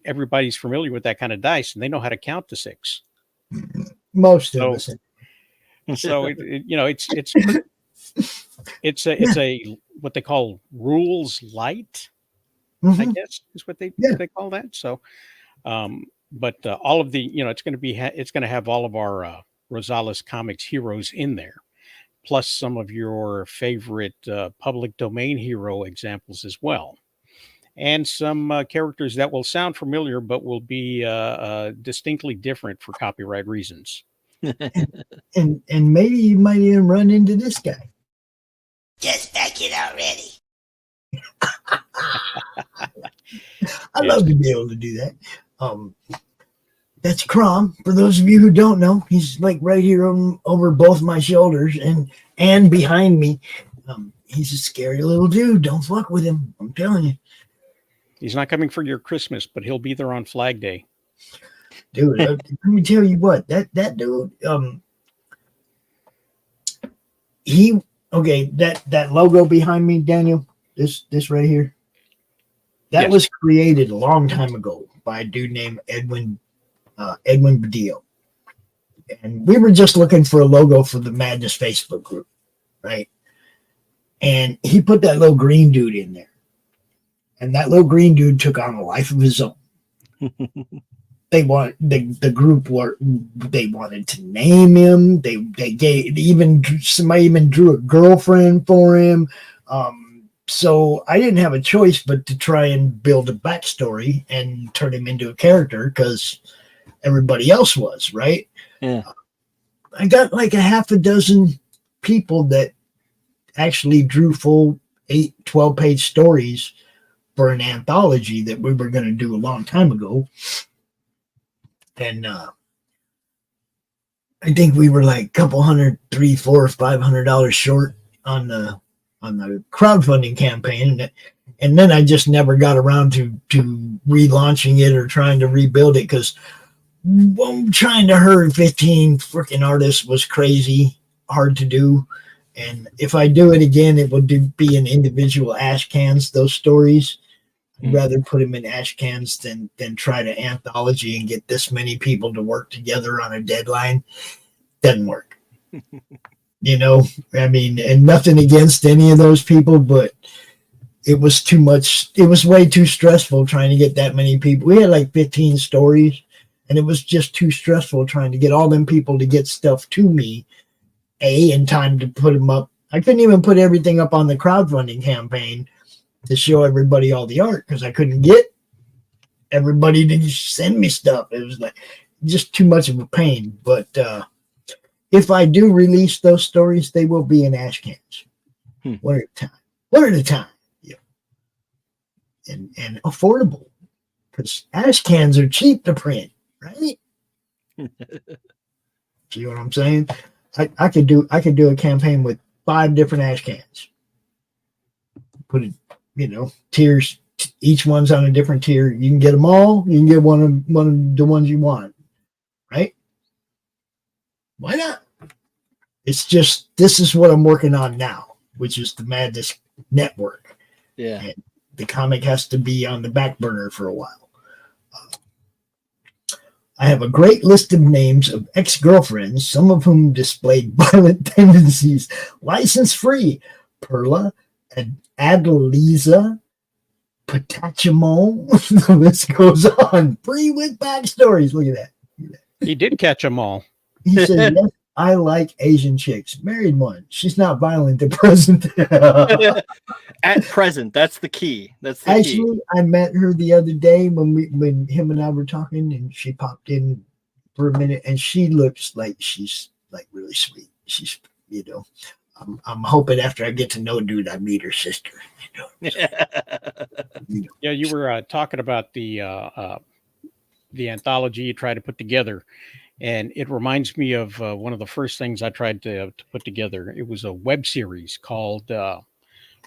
everybody's familiar with that kind of dice and they know how to count to 6. Most of us. So it's a what they call rules light, I guess is what they call that. So, but all of the it's going to have all of our Rosales Comics heroes in there, plus some of your favorite public domain hero examples as well. And some characters that will sound familiar, but will be distinctly different for copyright reasons. and maybe you might even run into this guy. Just back it already. I love to be able to do that. That's Crom. For those of you who don't know, he's like right here over both my shoulders and behind me. He's a scary little dude. Don't fuck with him. I'm telling you. He's not coming for your Christmas, but he'll be there on Flag Day. Dude, let me tell you what, that dude, that logo behind me, Daniel, this right here, that was created a long time ago by a dude named Edwin Badillo. And we were just looking for a logo for the Madness Facebook group, right? And he put that little green dude in there. And that little green dude took on a life of his own. They wanted to name him. Somebody even drew a girlfriend for him. So I didn't have a choice but to try and build a backstory and turn him into a character because everybody else was, right? Yeah. I got like a half a dozen people that actually drew full 12-page stories for an anthology that we were going to do a long time ago. And I think we were like a couple $300, $400, $500 short on the crowdfunding campaign. And then I just never got around to relaunching it or trying to rebuild it because trying to herd 15 freaking artists was crazy hard to do. And if I do it again, it would be in individual ash cans, those stories. I'd rather put them in ash cans than try to anthology and get this many people to work together on a deadline. Doesn't work. You know, I mean, and nothing against any of those people, but it was too much. It was way too stressful trying to get that many people. We had like 15 stories, and it was just too stressful trying to get all them people to get stuff to me, in time to put them up. I couldn't even put everything up on the crowdfunding campaign to show everybody all the art because I couldn't get everybody to send me stuff. It was like just too much of a pain. But if I do release those stories, they will be in ash cans. One at a time. One at a time. Yeah. And affordable. Because ash cans are cheap to print, right? See what I'm saying? I could do a campaign with 5 different ash cans. Put it, tiers. Each one's on a different tier. You can get them all. You can get one of the ones you want, right? Why not? It's just this is what I'm working on now, which is the Madness Network. Yeah, and the comic has to be on the back burner for a while. I have a great list of names of ex-girlfriends, some of whom displayed violent tendencies. License free: Perla and Adeliza. Patachimon. The list goes on. Free with backstories. Look at that. He did catch them all. He said, yes, I like Asian chicks. Married one. She's not violent at present. At present, that's the key. That's the Actually, key. I met her the other day when him and I were talking, and she popped in for a minute, and she looks like she's like really sweet. She's, I'm hoping after I get to know dude, I meet her sister. Yeah, you were talking about the anthology you tried to put together, and it reminds me of one of the first things I tried to put together. It was a web series called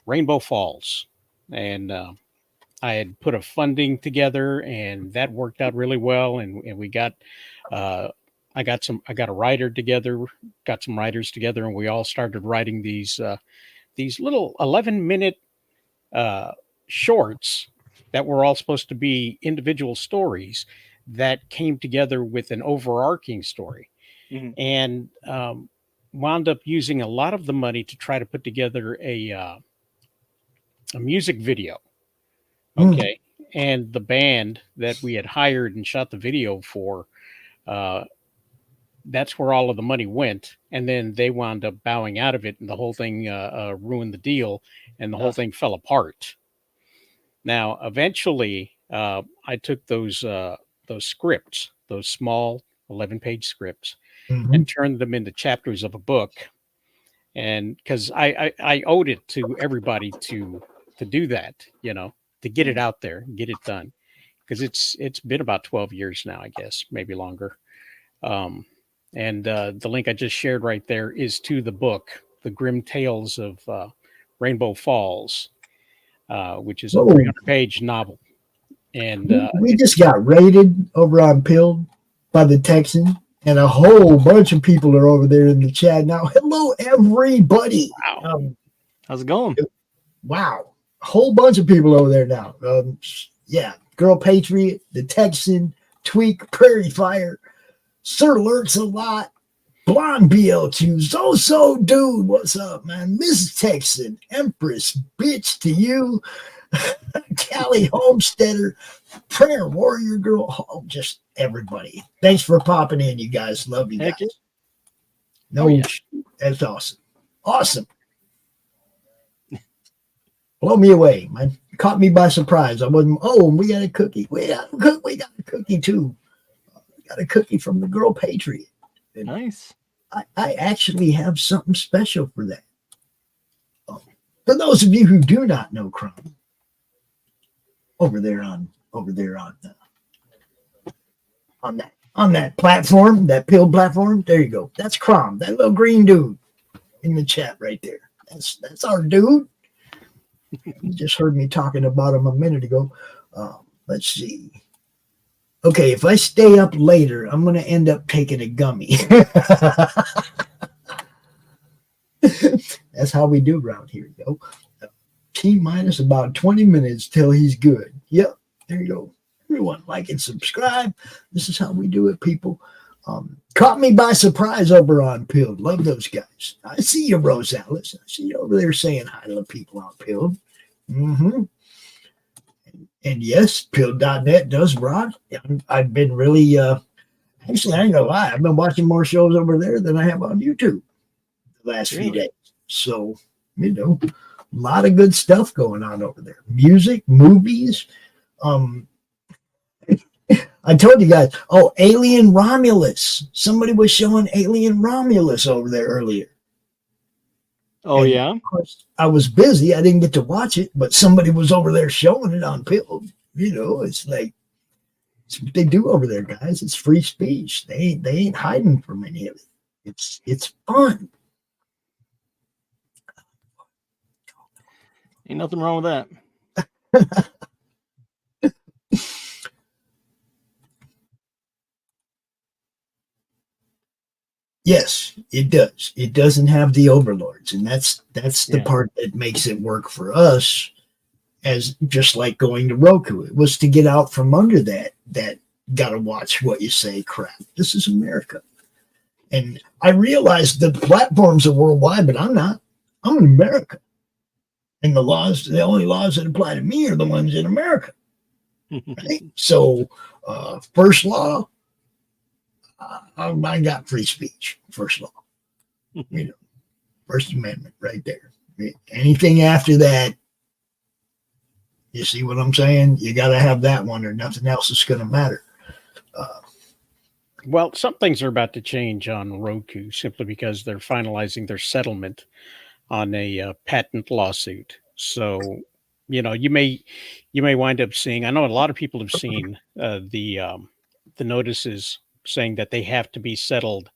Rainbow Falls, and I had put a funding together, and that worked out really well. And we got I got a writer together, got some writers together, and we all started writing these little 11-minute shorts that were all supposed to be individual stories that came together with an overarching story. Mm-hmm. And wound up using a lot of the money to try to put together a music video. Okay. And the band that we had hired and shot the video for, that's where all of the money went. And then they wound up bowing out of it, and the whole thing ruined the deal, and the whole thing fell apart. Now, eventually, I took those scripts, those small 11-page scripts, and turned them into chapters of a book. And because I owed it to everybody to do that, to get it out there, get it done. Because it's been about 12 years now, I guess, maybe longer. And the link I just shared right there is to the book, The Grim Tales of Rainbow Falls, which is a 300-page novel. And we just got raided over on Pilled by the Texan, and a whole bunch of people are over there in the chat now. Hello, everybody. Wow. How's it going? Wow. A whole bunch of people over there now. Yeah. Girl Patriot, the Texan, Tweak, Prairie Fire, Sir Lurks a lot, Blonde BLQ, So Dude, what's up, man? Mrs. Texan, Empress, bitch to you, Callie Homesteader, Prayer Warrior Girl, just everybody. Thanks for popping in, you guys. Love you guys. That's awesome. Awesome. Blow me away, man. Caught me by surprise. I wasn't, we got a cookie. We got a cookie too. We got a cookie from the Girl Patriot. And nice. I actually have something special for that. For those of you who do not know Crumb, over there on that platform, that Pill platform, there you go. That's Crumb, that little green dude in the chat right there. That's our dude. You just heard me talking about him a minute ago. Let's see. Okay, if I stay up later, I'm going to end up taking a gummy. That's how we do around here, yo. T-minus about 20 minutes till he's good. Yep, there you go. Everyone like and subscribe. This is how we do it, people. Caught me by surprise over on Pilled. Love those guys. I see you, Rose Alice. I see you over there saying hi to the people on Pilled. Mm-hmm. And yes, Pilled.net does rock. I've been really, actually, I ain't gonna lie. I've been watching more shows over there than I have on YouTube the last few days. So, a lot of good stuff going on over there. Music, movies. I told you guys, Alien Romulus. Somebody was showing Alien Romulus over there earlier. Oh, yeah? Of course, I was busy. I didn't get to watch it, but somebody was over there showing it on Pilled. It's like, it's what they do over there, guys. It's free speech. They ain't hiding from any of it. It's fun. Ain't nothing wrong with that. Yes, it does. It doesn't have the overlords, and that's the part that makes it work for us. As just like going to Roku, it was to get out from under that gotta watch what you say crap. This is America, and I realize the platforms are worldwide, but I'm not. I'm in America, and the only laws that apply to me are the ones in America. Right? So, first law. I got free speech, first law. First Amendment right there. Anything after that, you see what I'm saying? You got to have that one or nothing else is going to matter. Well, some things are about to change on Roku simply because they're finalizing their settlement on a patent lawsuit. So, you may wind up seeing. I know a lot of people have seen the notices saying that they have to be settled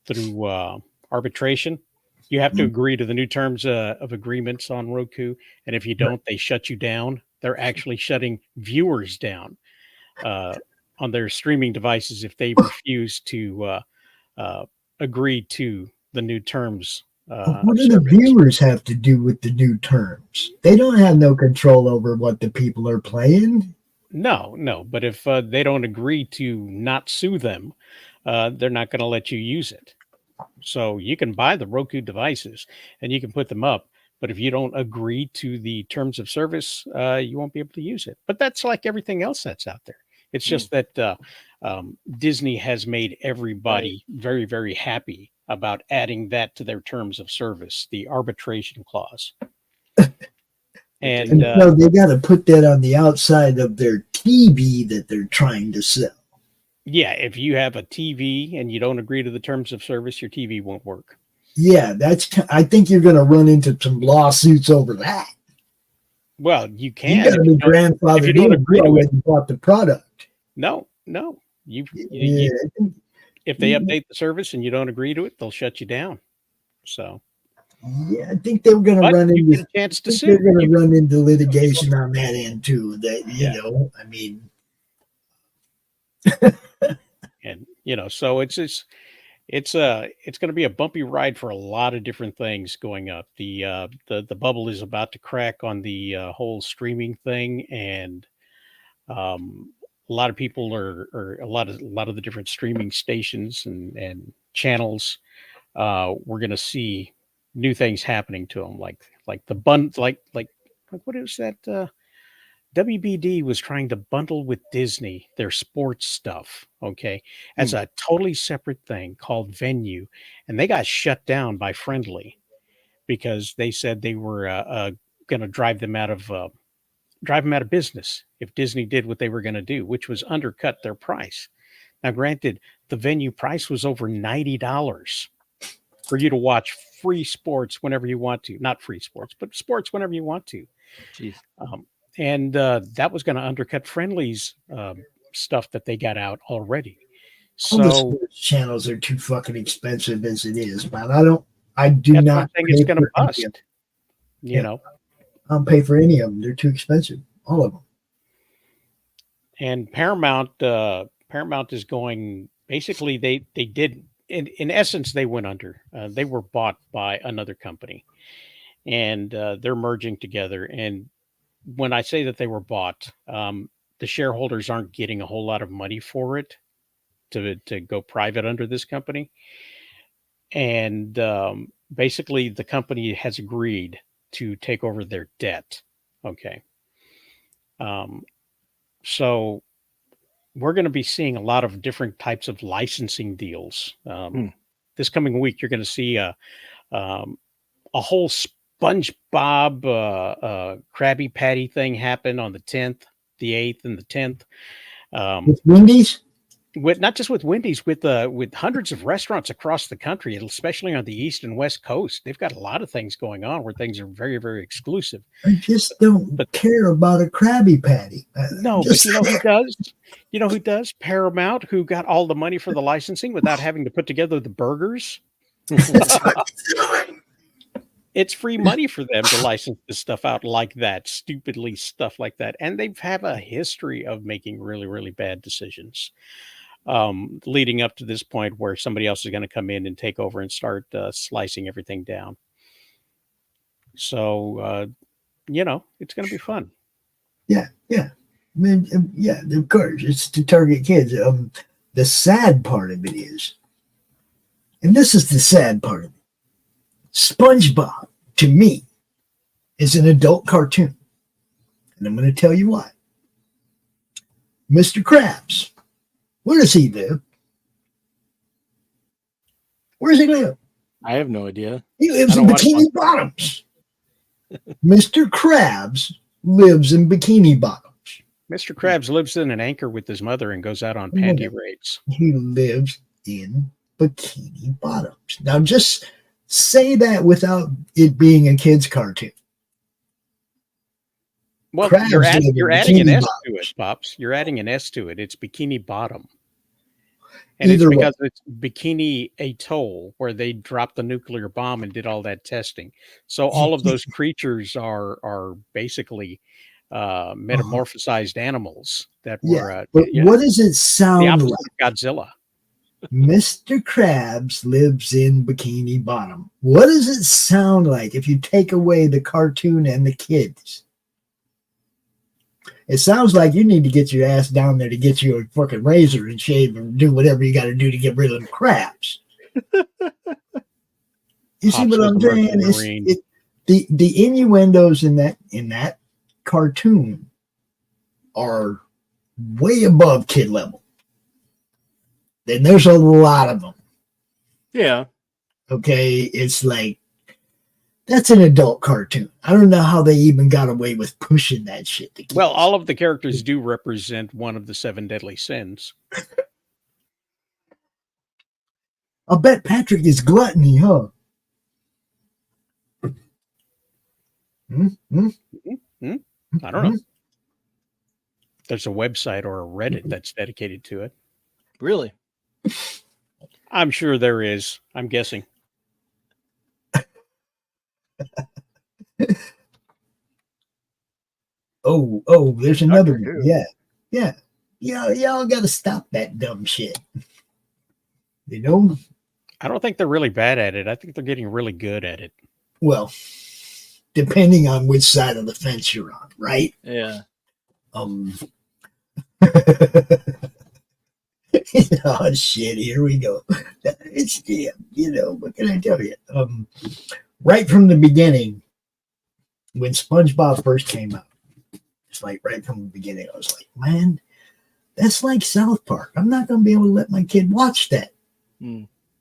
through arbitration. You have to agree to the new terms of agreements on Roku, and if you don't, they shut you down. They're actually shutting viewers down on their streaming devices if they refuse to agree to the new terms. What do the viewers have to do with the new terms? They don't have no control over what the people are playing. No. But if they don't agree to not sue them, they're not going to let you use it. So you can buy the Roku devices and you can put them up. But if you don't agree to the terms of service, you won't be able to use it. But that's like everything else that's out there. It's just that Disney has made everybody very, very happy about adding that to their terms of service, the arbitration clause. And they got to put that on the outside of their TV that they're trying to sell. Yeah, if you have a TV and you don't agree to the terms of service, your TV won't work. Yeah, I think you're going to run into some lawsuits over that. Well, you can. You got to be grandfathered if you don't agree to it, bought the product. No. If they update the service and you don't agree to it, they'll shut you down. So. Yeah, I think they were going to run into a chance to sue. They're going to run into litigation on that end too. That I mean. And so it's going to be a bumpy ride for a lot of different things going up. The bubble is about to crack on the whole streaming thing, and a lot of people or a lot of the different streaming stations and channels. We're going to see new things happening to them, like the like what is that? WBD was trying to bundle with Disney their sports stuff, okay, as a totally separate thing called Venue, and they got shut down by Friendly because they said they were going to drive them out of business if Disney did what they were going to do, which was undercut their price. Now, granted, the Venue price was over $90 for you to watch free sports whenever you want to, not free sports, but sports whenever you want to. Jeez. And that was going to undercut Friendly's stuff that they got out already. All the So sports channels are too fucking expensive as it is, man. I do not think it's going to bust. You know, I don't pay for any of them. They're too expensive. All of them. And Paramount is going. Basically, they did. In essence, they went under. They were bought by another company, and they're merging together. And when I say that they were bought, the shareholders aren't getting a whole lot of money for it. to go private under this company. And basically, the company has agreed to take over their debt. Okay. So we're going to be seeing a lot of different types of licensing deals. This coming week, you're going to see a whole SpongeBob Krabby Patty thing happen on the 10th, the 8th, and the 10th. With Wendy's? With not just with Wendy's, with hundreds of restaurants across the country, especially on the East and West Coast. They've got a lot of things going on where things are very, very exclusive. I just don't care about a Krabby Patty. No, but you know who does? You know who does? Paramount, who got all the money for the licensing without having to put together the burgers. It's free money for them to license this stuff out like that, stupidly stuff like that. And they have a history of making really, really bad decisions. Leading up to this point where somebody else is going to come in and take over and start slicing everything down. So, it's going to be fun. Yeah. I mean, yeah, of course, it's to target kids. The sad part of it is, and this is the sad part of it, SpongeBob, to me, is an adult cartoon. And I'm going to tell you why. Mr. Krabs, where does he live? Where does he live? I have no idea. He lives in Bikini Bottoms. Mr. Krabs lives in Bikini Bottoms. Mr. Krabs lives in an anchor with his mother and goes out on panty raids. He lives in Bikini Bottoms. Now, just say that without it being a kid's cartoon. Well, you're adding an S to it, Pops. You're adding an S to it. It's Bikini Bottom. And it's because it's Bikini Atoll, where they dropped the nuclear bomb and did all that testing. So all of those creatures are basically metamorphosized animals that were. But what does it sound like? Godzilla. Mr. Krabs lives in Bikini Bottom. What does it sound like if you take away the cartoon and the kids? It sounds like you need to get your ass down there to get you a fucking razor and shave and do whatever you got to do to get rid of the crabs. You see what I'm saying? The innuendos in that cartoon are way above kid level. And there's a lot of them. Yeah. Okay, it's like, that's an adult cartoon. I don't know how they even got away with pushing that shit to kids. Well, all of the characters do represent one of the 7 deadly sins. I'll bet Patrick is gluttony, huh? I don't know. There's a website or a Reddit that's dedicated to it. Really? I'm sure there is. I'm guessing. Oh, there's another one. Yeah. Y'all got to stop that dumb shit. You know? I don't think they're really bad at it. I think they're getting really good at it. Well, depending on which side of the fence you're on, right? Yeah. Oh shit! Here we go. It's what can I tell you? Right from the beginning, when SpongeBob first came out, it's like right from the beginning, I was like, man, that's like South Park. I'm not gonna be able to let my kid watch that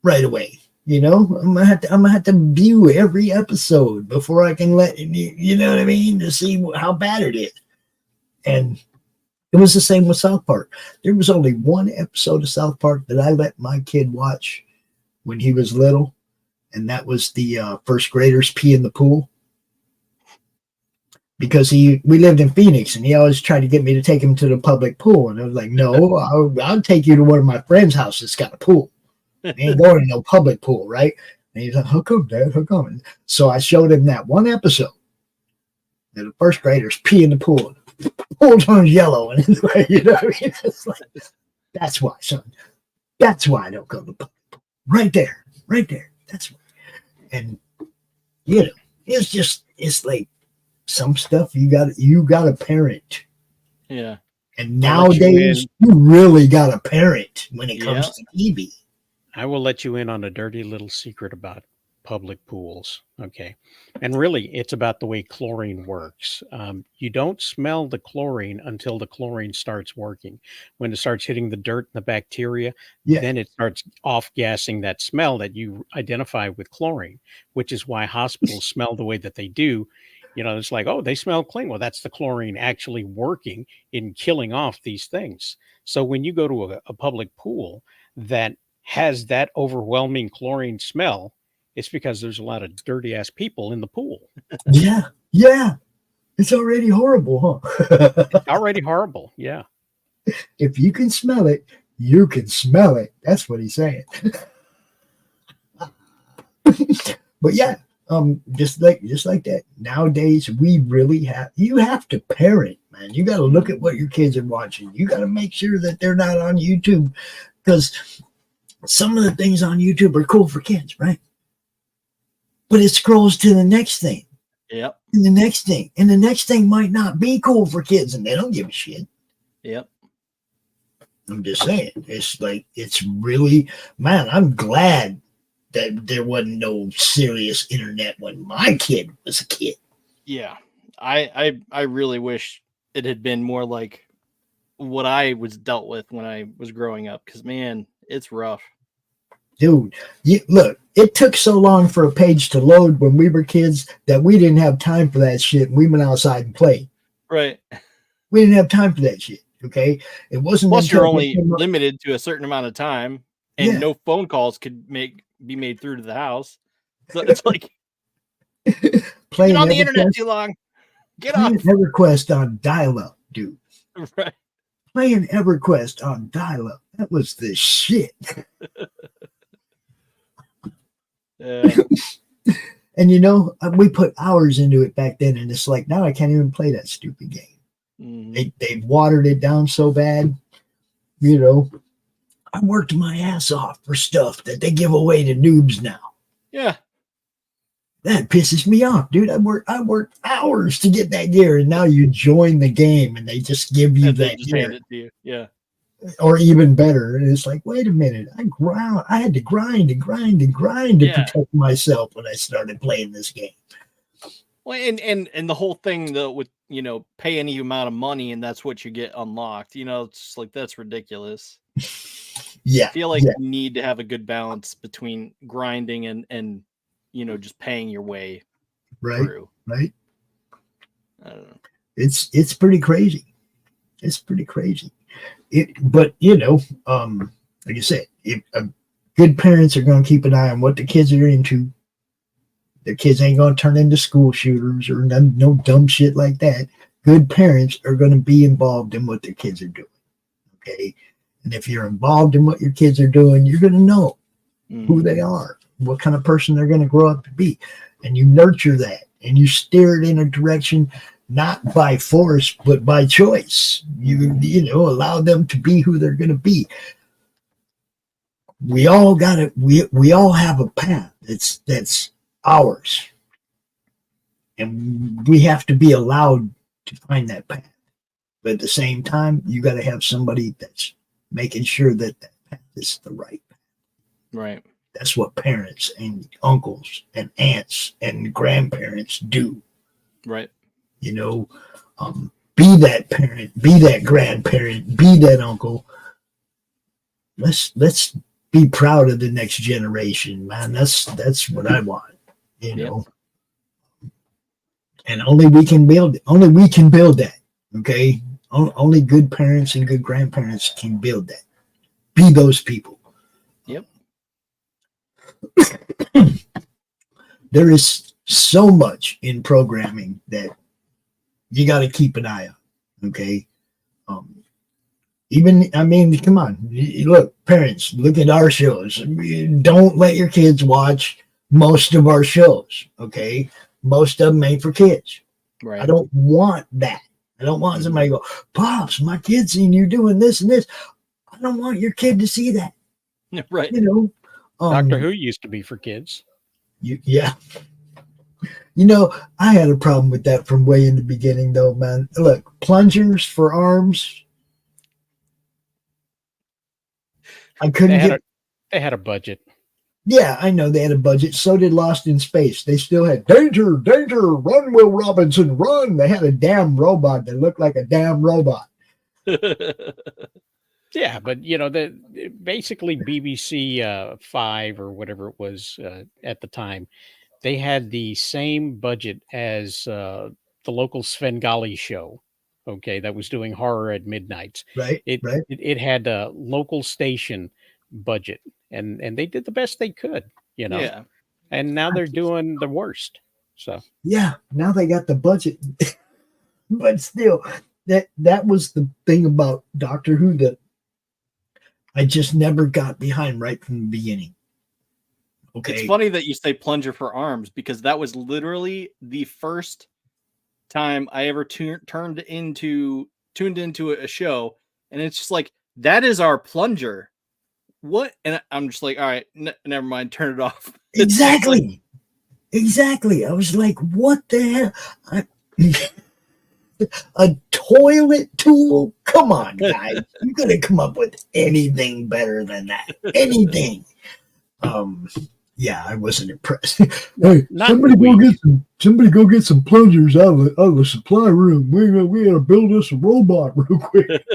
right away. I'm gonna have to view every episode before I can let you know what I mean, to see how bad it is. And it was the same with South Park. There was only one episode of South Park that I let my kid watch when he was little, and that was the first graders pee in the pool. Because we lived in Phoenix, and he always tried to get me to take him to the public pool, and I was like, no, I'll take you to one of my friends' house that's got a pool. I ain't going to no public pool, right? And he's like, how come, Dad? How come? And so I showed him that one episode. And the first graders pee in the pool. The pool turns yellow, and it's like, you know what I mean? It's like, that's why, son. That's why I don't go to the public pool. Right there. That's why. And it's like some stuff you got to parent. Yeah. And I'll let you nowadays, in. you really got a parent when it comes Yeah. to TV. I will let you in on a dirty little secret about public pools. Okay. And really, it's about the way chlorine works. You don't smell the chlorine until the chlorine starts working. When it starts hitting the dirt and the bacteria, Yeah. then it starts off gassing that smell that you identify with chlorine, which is why hospitals smell the way that they do. You know, it's like, oh, they smell clean. Well, that's the chlorine actually working in killing off these things. So when you go to a public pool that has that overwhelming chlorine smell, it's because there's a lot of dirty ass people in the pool. Yeah. Yeah. It's already horrible, huh? Already horrible. Yeah. If you can smell it, you can smell it. That's what he's saying. But yeah, just like that. Nowadays, we really you have to parent, man. You got to look at what your kids are watching. You got to make sure that they're not on YouTube, because some of the things on YouTube are cool for kids, right? But it scrolls to the next thing. Yep. And the next thing. And the next thing might not be cool for kids, and they don't give a shit. Yep. I'm just saying. It's like, it's really, man, I'm glad that there wasn't no serious internet when my kid was a kid. Yeah. I really wish it had been more like what I was dealt with when I was growing up, because man, it's rough. Dude, look, it took so long for a page to load when we were kids that we didn't have time for that shit. We went outside and played. Right. We didn't have time for that shit. Okay. It wasn't. Plus, you're only limited to a certain amount of time, and no phone calls could be made through to the house. So it's like playing get on the internet too long. Get off. EverQuest on dial-up, dude. Right. Playing EverQuest on dial-up. That was the shit. And you know, we put hours into it back then, and it's like now I can't even play that stupid game. They've watered it down so bad. You know, I worked my ass off for stuff that they give away to noobs now. Yeah. That pisses me off, dude. I worked hours to get that gear, and now you join the game and they just give you that gear. Hand it to you. Yeah. Or even better, and it's like, wait a minute, I had to grind to protect myself when I started playing this game. Well, and the whole thing though with, you know, pay any amount of money and that's what you get unlocked. You know, it's like that's ridiculous. Yeah. I feel like you need to have a good balance between grinding and you know, just paying your way through. Right. I don't know. It's pretty crazy. It's pretty crazy. But you know, like I said, if good parents are going to keep an eye on what the kids are into. Their kids ain't going to turn into school shooters or no dumb shit like that. Good parents are going to be involved in what their kids are doing. Okay. And if you're involved in what your kids are doing, you're going to know who they are, what kind of person they're going to grow up to be. And you nurture that and you steer it in a direction, not by force, but by choice. You know, allow them to be who they're going to be. We all got it. We all have a path that's ours. And we have to be allowed to find that path. But at the same time, you got to have somebody that's making sure that that path is the right path. Right. That's what parents and uncles and aunts and grandparents do. Right. You know, be that parent, be that grandparent, be that uncle. Let's be proud of the next generation, man. That's what I want. You know, and only we can build that. Okay, only good parents and good grandparents can build that. Be those people. Yep. There is so much in programming that you got to keep an eye on. Okay. Even, I mean, come on, look, parents, look at our shows. Don't let your kids watch most of our shows. Okay. Most of them ain't for kids. Right. I don't want that. I don't want somebody to go, Pops, my kid's seen you doing this and this. I don't want your kid to see that. Right. You know, Doctor Who used to be for kids. Yeah. You know, I had a problem with that from way in the beginning, though, man. Look, plungers for arms, I couldn't get. They had a budget. Yeah, I know they had a budget. So did Lost in Space. They still had danger, danger, run, Will Robinson, run. They had a damn robot that looked like a damn robot. Yeah, but basically BBC 5 or whatever it was at the time, they had the same budget as the local Svengali show. Okay, that was doing horror at midnight. Right. It had a local station budget, and they did the best they could. Yeah. And now they're doing the worst. So yeah, now they got the budget, but still, that was the thing about Doctor Who that I just never got behind right from the beginning. Okay, it's funny that you say plunger for arms because that was literally the first time I ever tuned into a show, and it's just like, that is our plunger. What? And I'm just like, all right, never mind, turn it off. Exactly. I was like, what the hell? A toilet tool? Come on, guys. You couldn't come up with anything better than that. Anything. Yeah, I wasn't impressed. Hey, somebody go get some plungers out of the supply room. We gotta build us a robot real quick.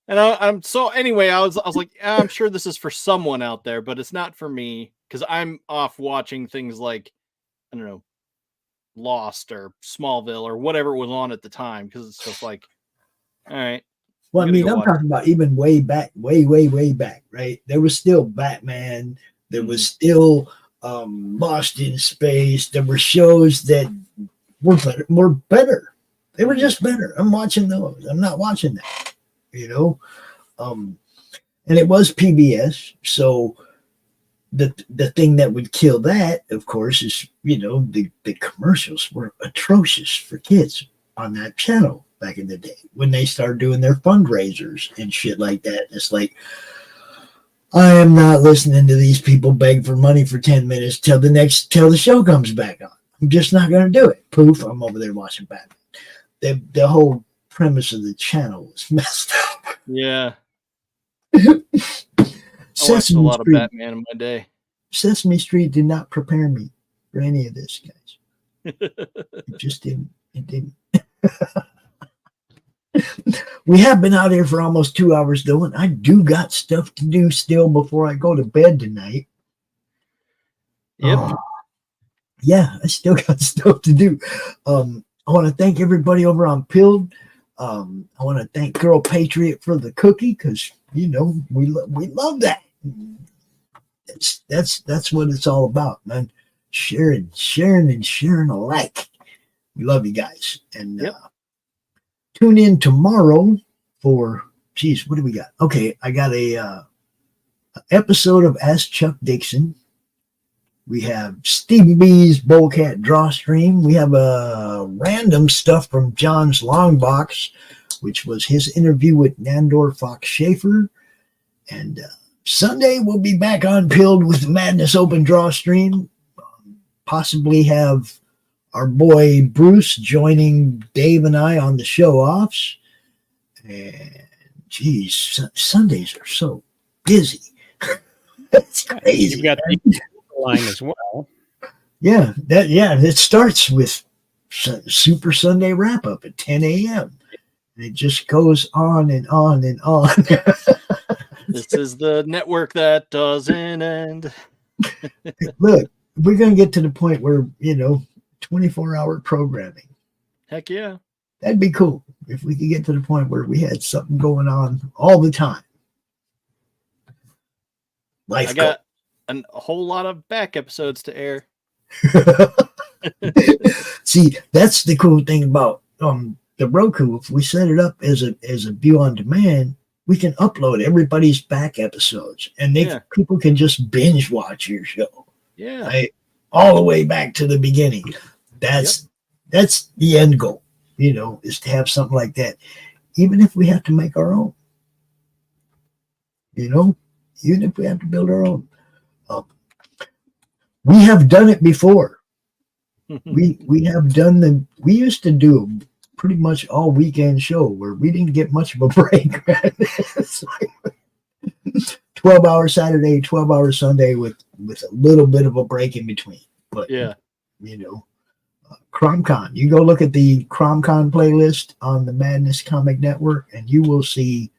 And I'm so anyway, I was like, I'm sure this is for someone out there, but it's not for me because I'm off watching things like, I don't know, Lost or Smallville or whatever was on at the time, because it's just like, all right. Well, I mean, I'm talking about even way back, way back, right? There was still Batman. There was still Lost in Space. There were shows that were better. They were just better. I'm watching those. I'm not watching that, and it was PBS. So the thing that would kill that, of course, is, the commercials were atrocious for kids on that channel back in the day when they started doing their fundraisers and shit like that. It's like, I am not listening to these people beg for money for 10 minutes till the show comes back on. I'm just not going to do it. Poof, I'm over there watching Batman. The whole premise of the channel was messed up. Yeah. I watched a lot of Batman in my day. Sesame Street did not prepare me for any of this, guys. It just didn't. It didn't. We have been out here for almost 2 hours, though, and I do got stuff to do still before I go to bed tonight. Yep. Yeah, I still got stuff to do. I want to thank everybody over on Pilled. I want to thank Girl Patriot for the cookie, because we love that. That's what it's all about, man. Sharing alike. We love you guys, and tune in tomorrow for, what do we got? Okay, I got a episode of Ask Chuck Dixon. We have Stevie B's Bullcat Drawstream. We have random stuff from John's Long Box, which was his interview with Nandor Fox Schaefer. And Sunday we'll be back on Pilled with the Madness Open Drawstream. Possibly have our boy Bruce joining Dave and I on the show offs. And geez, Sundays are so busy. It's crazy. You've got the line as well. Yeah, it starts with Super Sunday wrap up at 10 a.m. And it just goes on and on and on. This is the network that doesn't end. Look, we're going to get to the point where, 24-hour programming. Heck yeah. That'd be cool if we could get to the point where we had something going on all the time. I got a whole lot of back episodes to air. See, that's the cool thing about the Roku. If we set it up as a view on demand, we can upload everybody's back episodes, and people can just binge watch your show. Yeah. Right? All the way back to the beginning. That's the end goal, is to have something like that. Even if we have to make our own. Even if we have to build our own. We have done it before. We have done we used to do pretty much all weekend show where we didn't get much of a break. Man. It's like 12-hour Saturday, 12-hour Sunday with a little bit of a break in between. But yeah, CromCon. You go look at the CromCon playlist on the Madness Comic Network, and you will see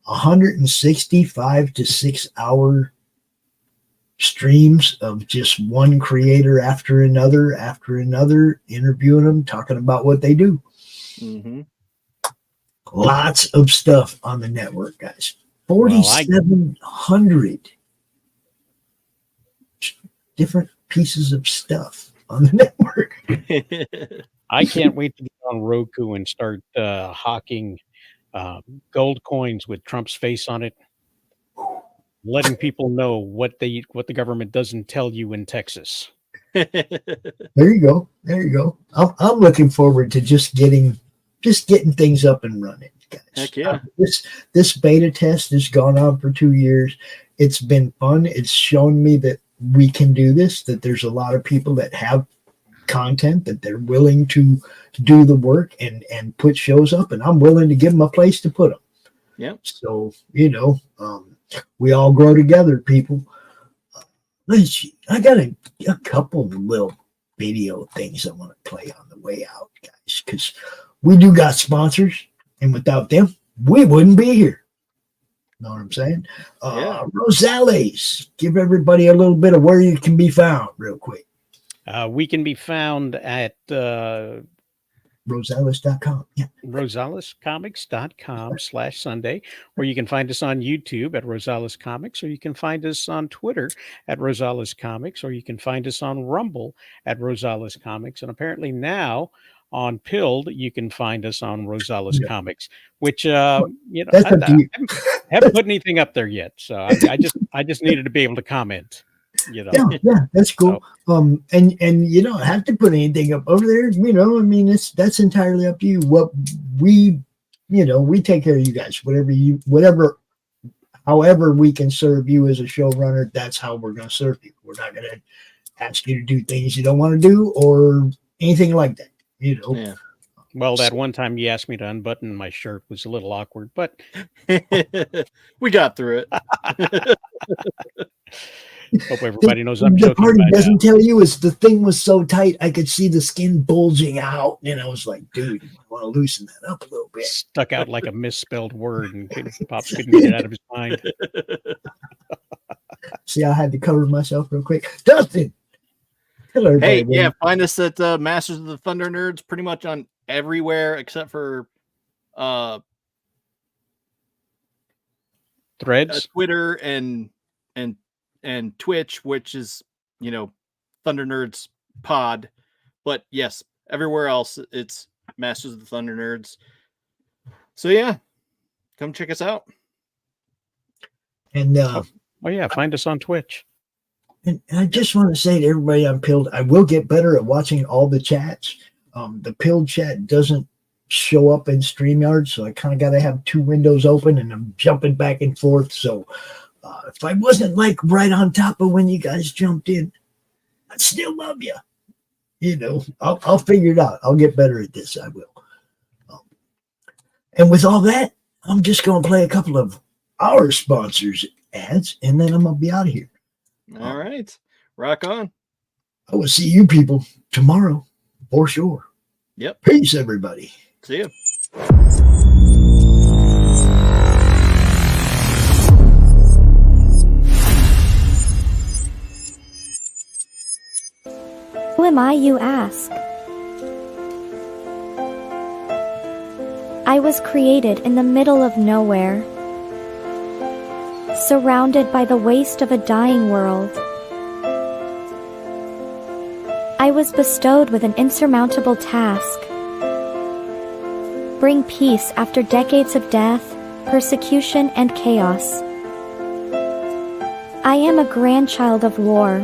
165 to 6-hour streams of just one creator after another, interviewing them, talking about what they do. Mm-hmm. Lots of stuff on the network, guys. 4,700 different pieces of stuff on the network. I can't wait to get on Roku and start hawking gold coins with Trump's face on it, letting people know what the government doesn't tell you in Texas. There you go. I'm looking forward to just getting things up and running, guys. Heck yeah. This beta test has gone on for 2 years. It's been fun. It's shown me that we can do this, that there's a lot of people that have content, that they're willing to do the work and put shows up, and I'm willing to give them a place to put them. Yep. So, we all grow together, people. I got a couple of little video things I want to play on the way out, guys, because we do got sponsors, and without them, we wouldn't be here. Know what I'm saying? Rosales, give everybody a little bit of where you can be found real quick. We can be found at Rosales.com. Yeah. rosalescomics.com/Sunday, or you can find us on YouTube at Rosales Comics, or you can find us on Twitter at Rosales Comics, or you can find us on Rumble at Rosales Comics. And apparently now on Pilled, you can find us on Rosales Comics, which I haven't put anything up there yet. So I just needed to be able to comment. Yeah, that's cool. So, and you don't have to put anything up over there. That's entirely up to you. What we take care of you guys. However we can serve you as a showrunner, that's how we're going to serve you. We're not going to ask you to do things you don't want to do or anything like that. Yeah. Well, that one time you asked me to unbutton my shirt was a little awkward, but we got through it. Hope everybody knows I'm the joking. Party doesn't tell you is the thing was so tight I could see the skin bulging out, and I was like, dude, I want to loosen that up a little bit. Stuck out like a misspelled word, and Pops couldn't get it out of his mind. See, I had to cover myself real quick. Dustin, hello, hey, yeah, find us at Masters of the Thunder Nerds pretty much on everywhere except for Threads, Twitter, and Twitch, which is, Thunder Nerds Pod. But yes, everywhere else, it's Masters of the Thunder Nerds. So yeah, come check us out. And find us on Twitch. And I just want to say to everybody on Pilled, I will get better at watching all the chats. The Pilled chat doesn't show up in StreamYard, so I kind of got to have two windows open, and I'm jumping back and forth. So if I wasn't right on top of when you guys jumped in, I'd still love you. I'll figure it out. I'll get better at this. I will. And with all that, I'm just going to play a couple of our sponsors ads, and then I'm going to be out of here. All right. Rock on. I will see you people tomorrow for sure. Yep. Peace, everybody. See you. Who am I, you ask? I was created in the middle of nowhere, surrounded by the waste of a dying world. I was bestowed with an insurmountable task: bring peace after decades of death, persecution, and chaos. I am a grandchild of war,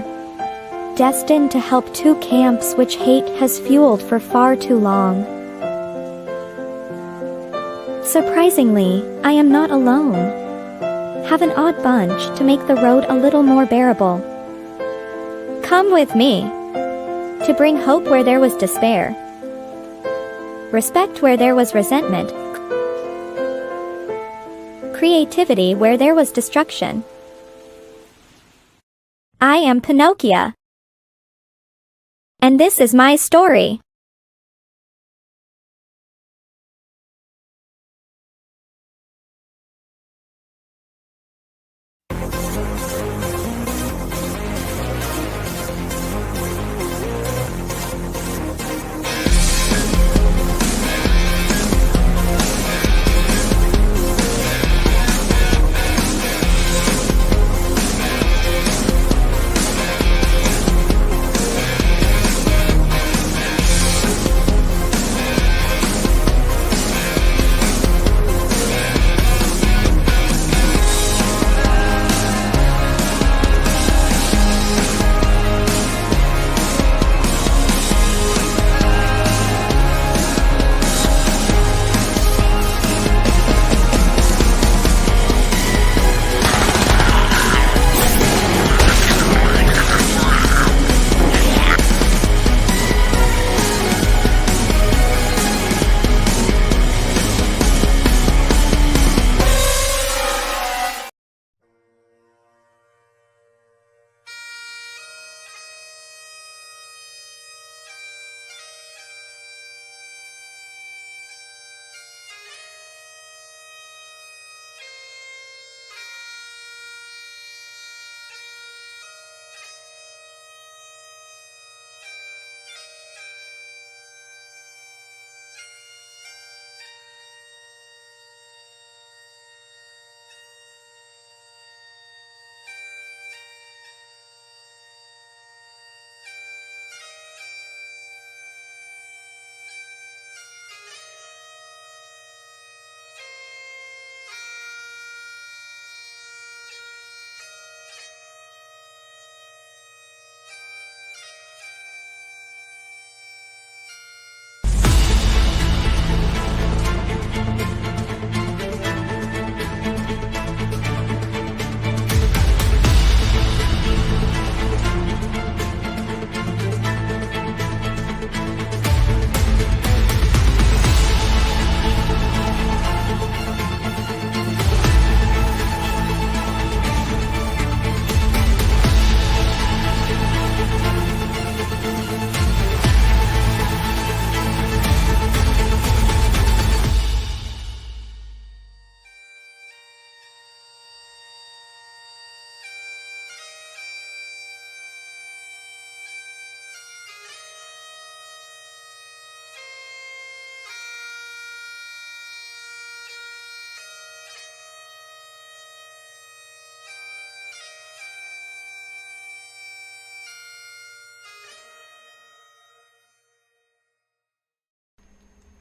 destined to help two camps which hate has fueled for far too long. Surprisingly, I am not alone. Have an odd bunch to make the road a little more bearable. Come with me to bring hope where there was despair. respect where there was resentment, creativity where there was destruction. I am Pinocchio. And this is my story.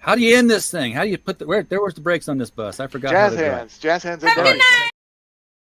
How do you end this thing? How do you put the where? There was the brakes on this bus. I forgot. Jazz how to drive. hands. Jazz hands. All right.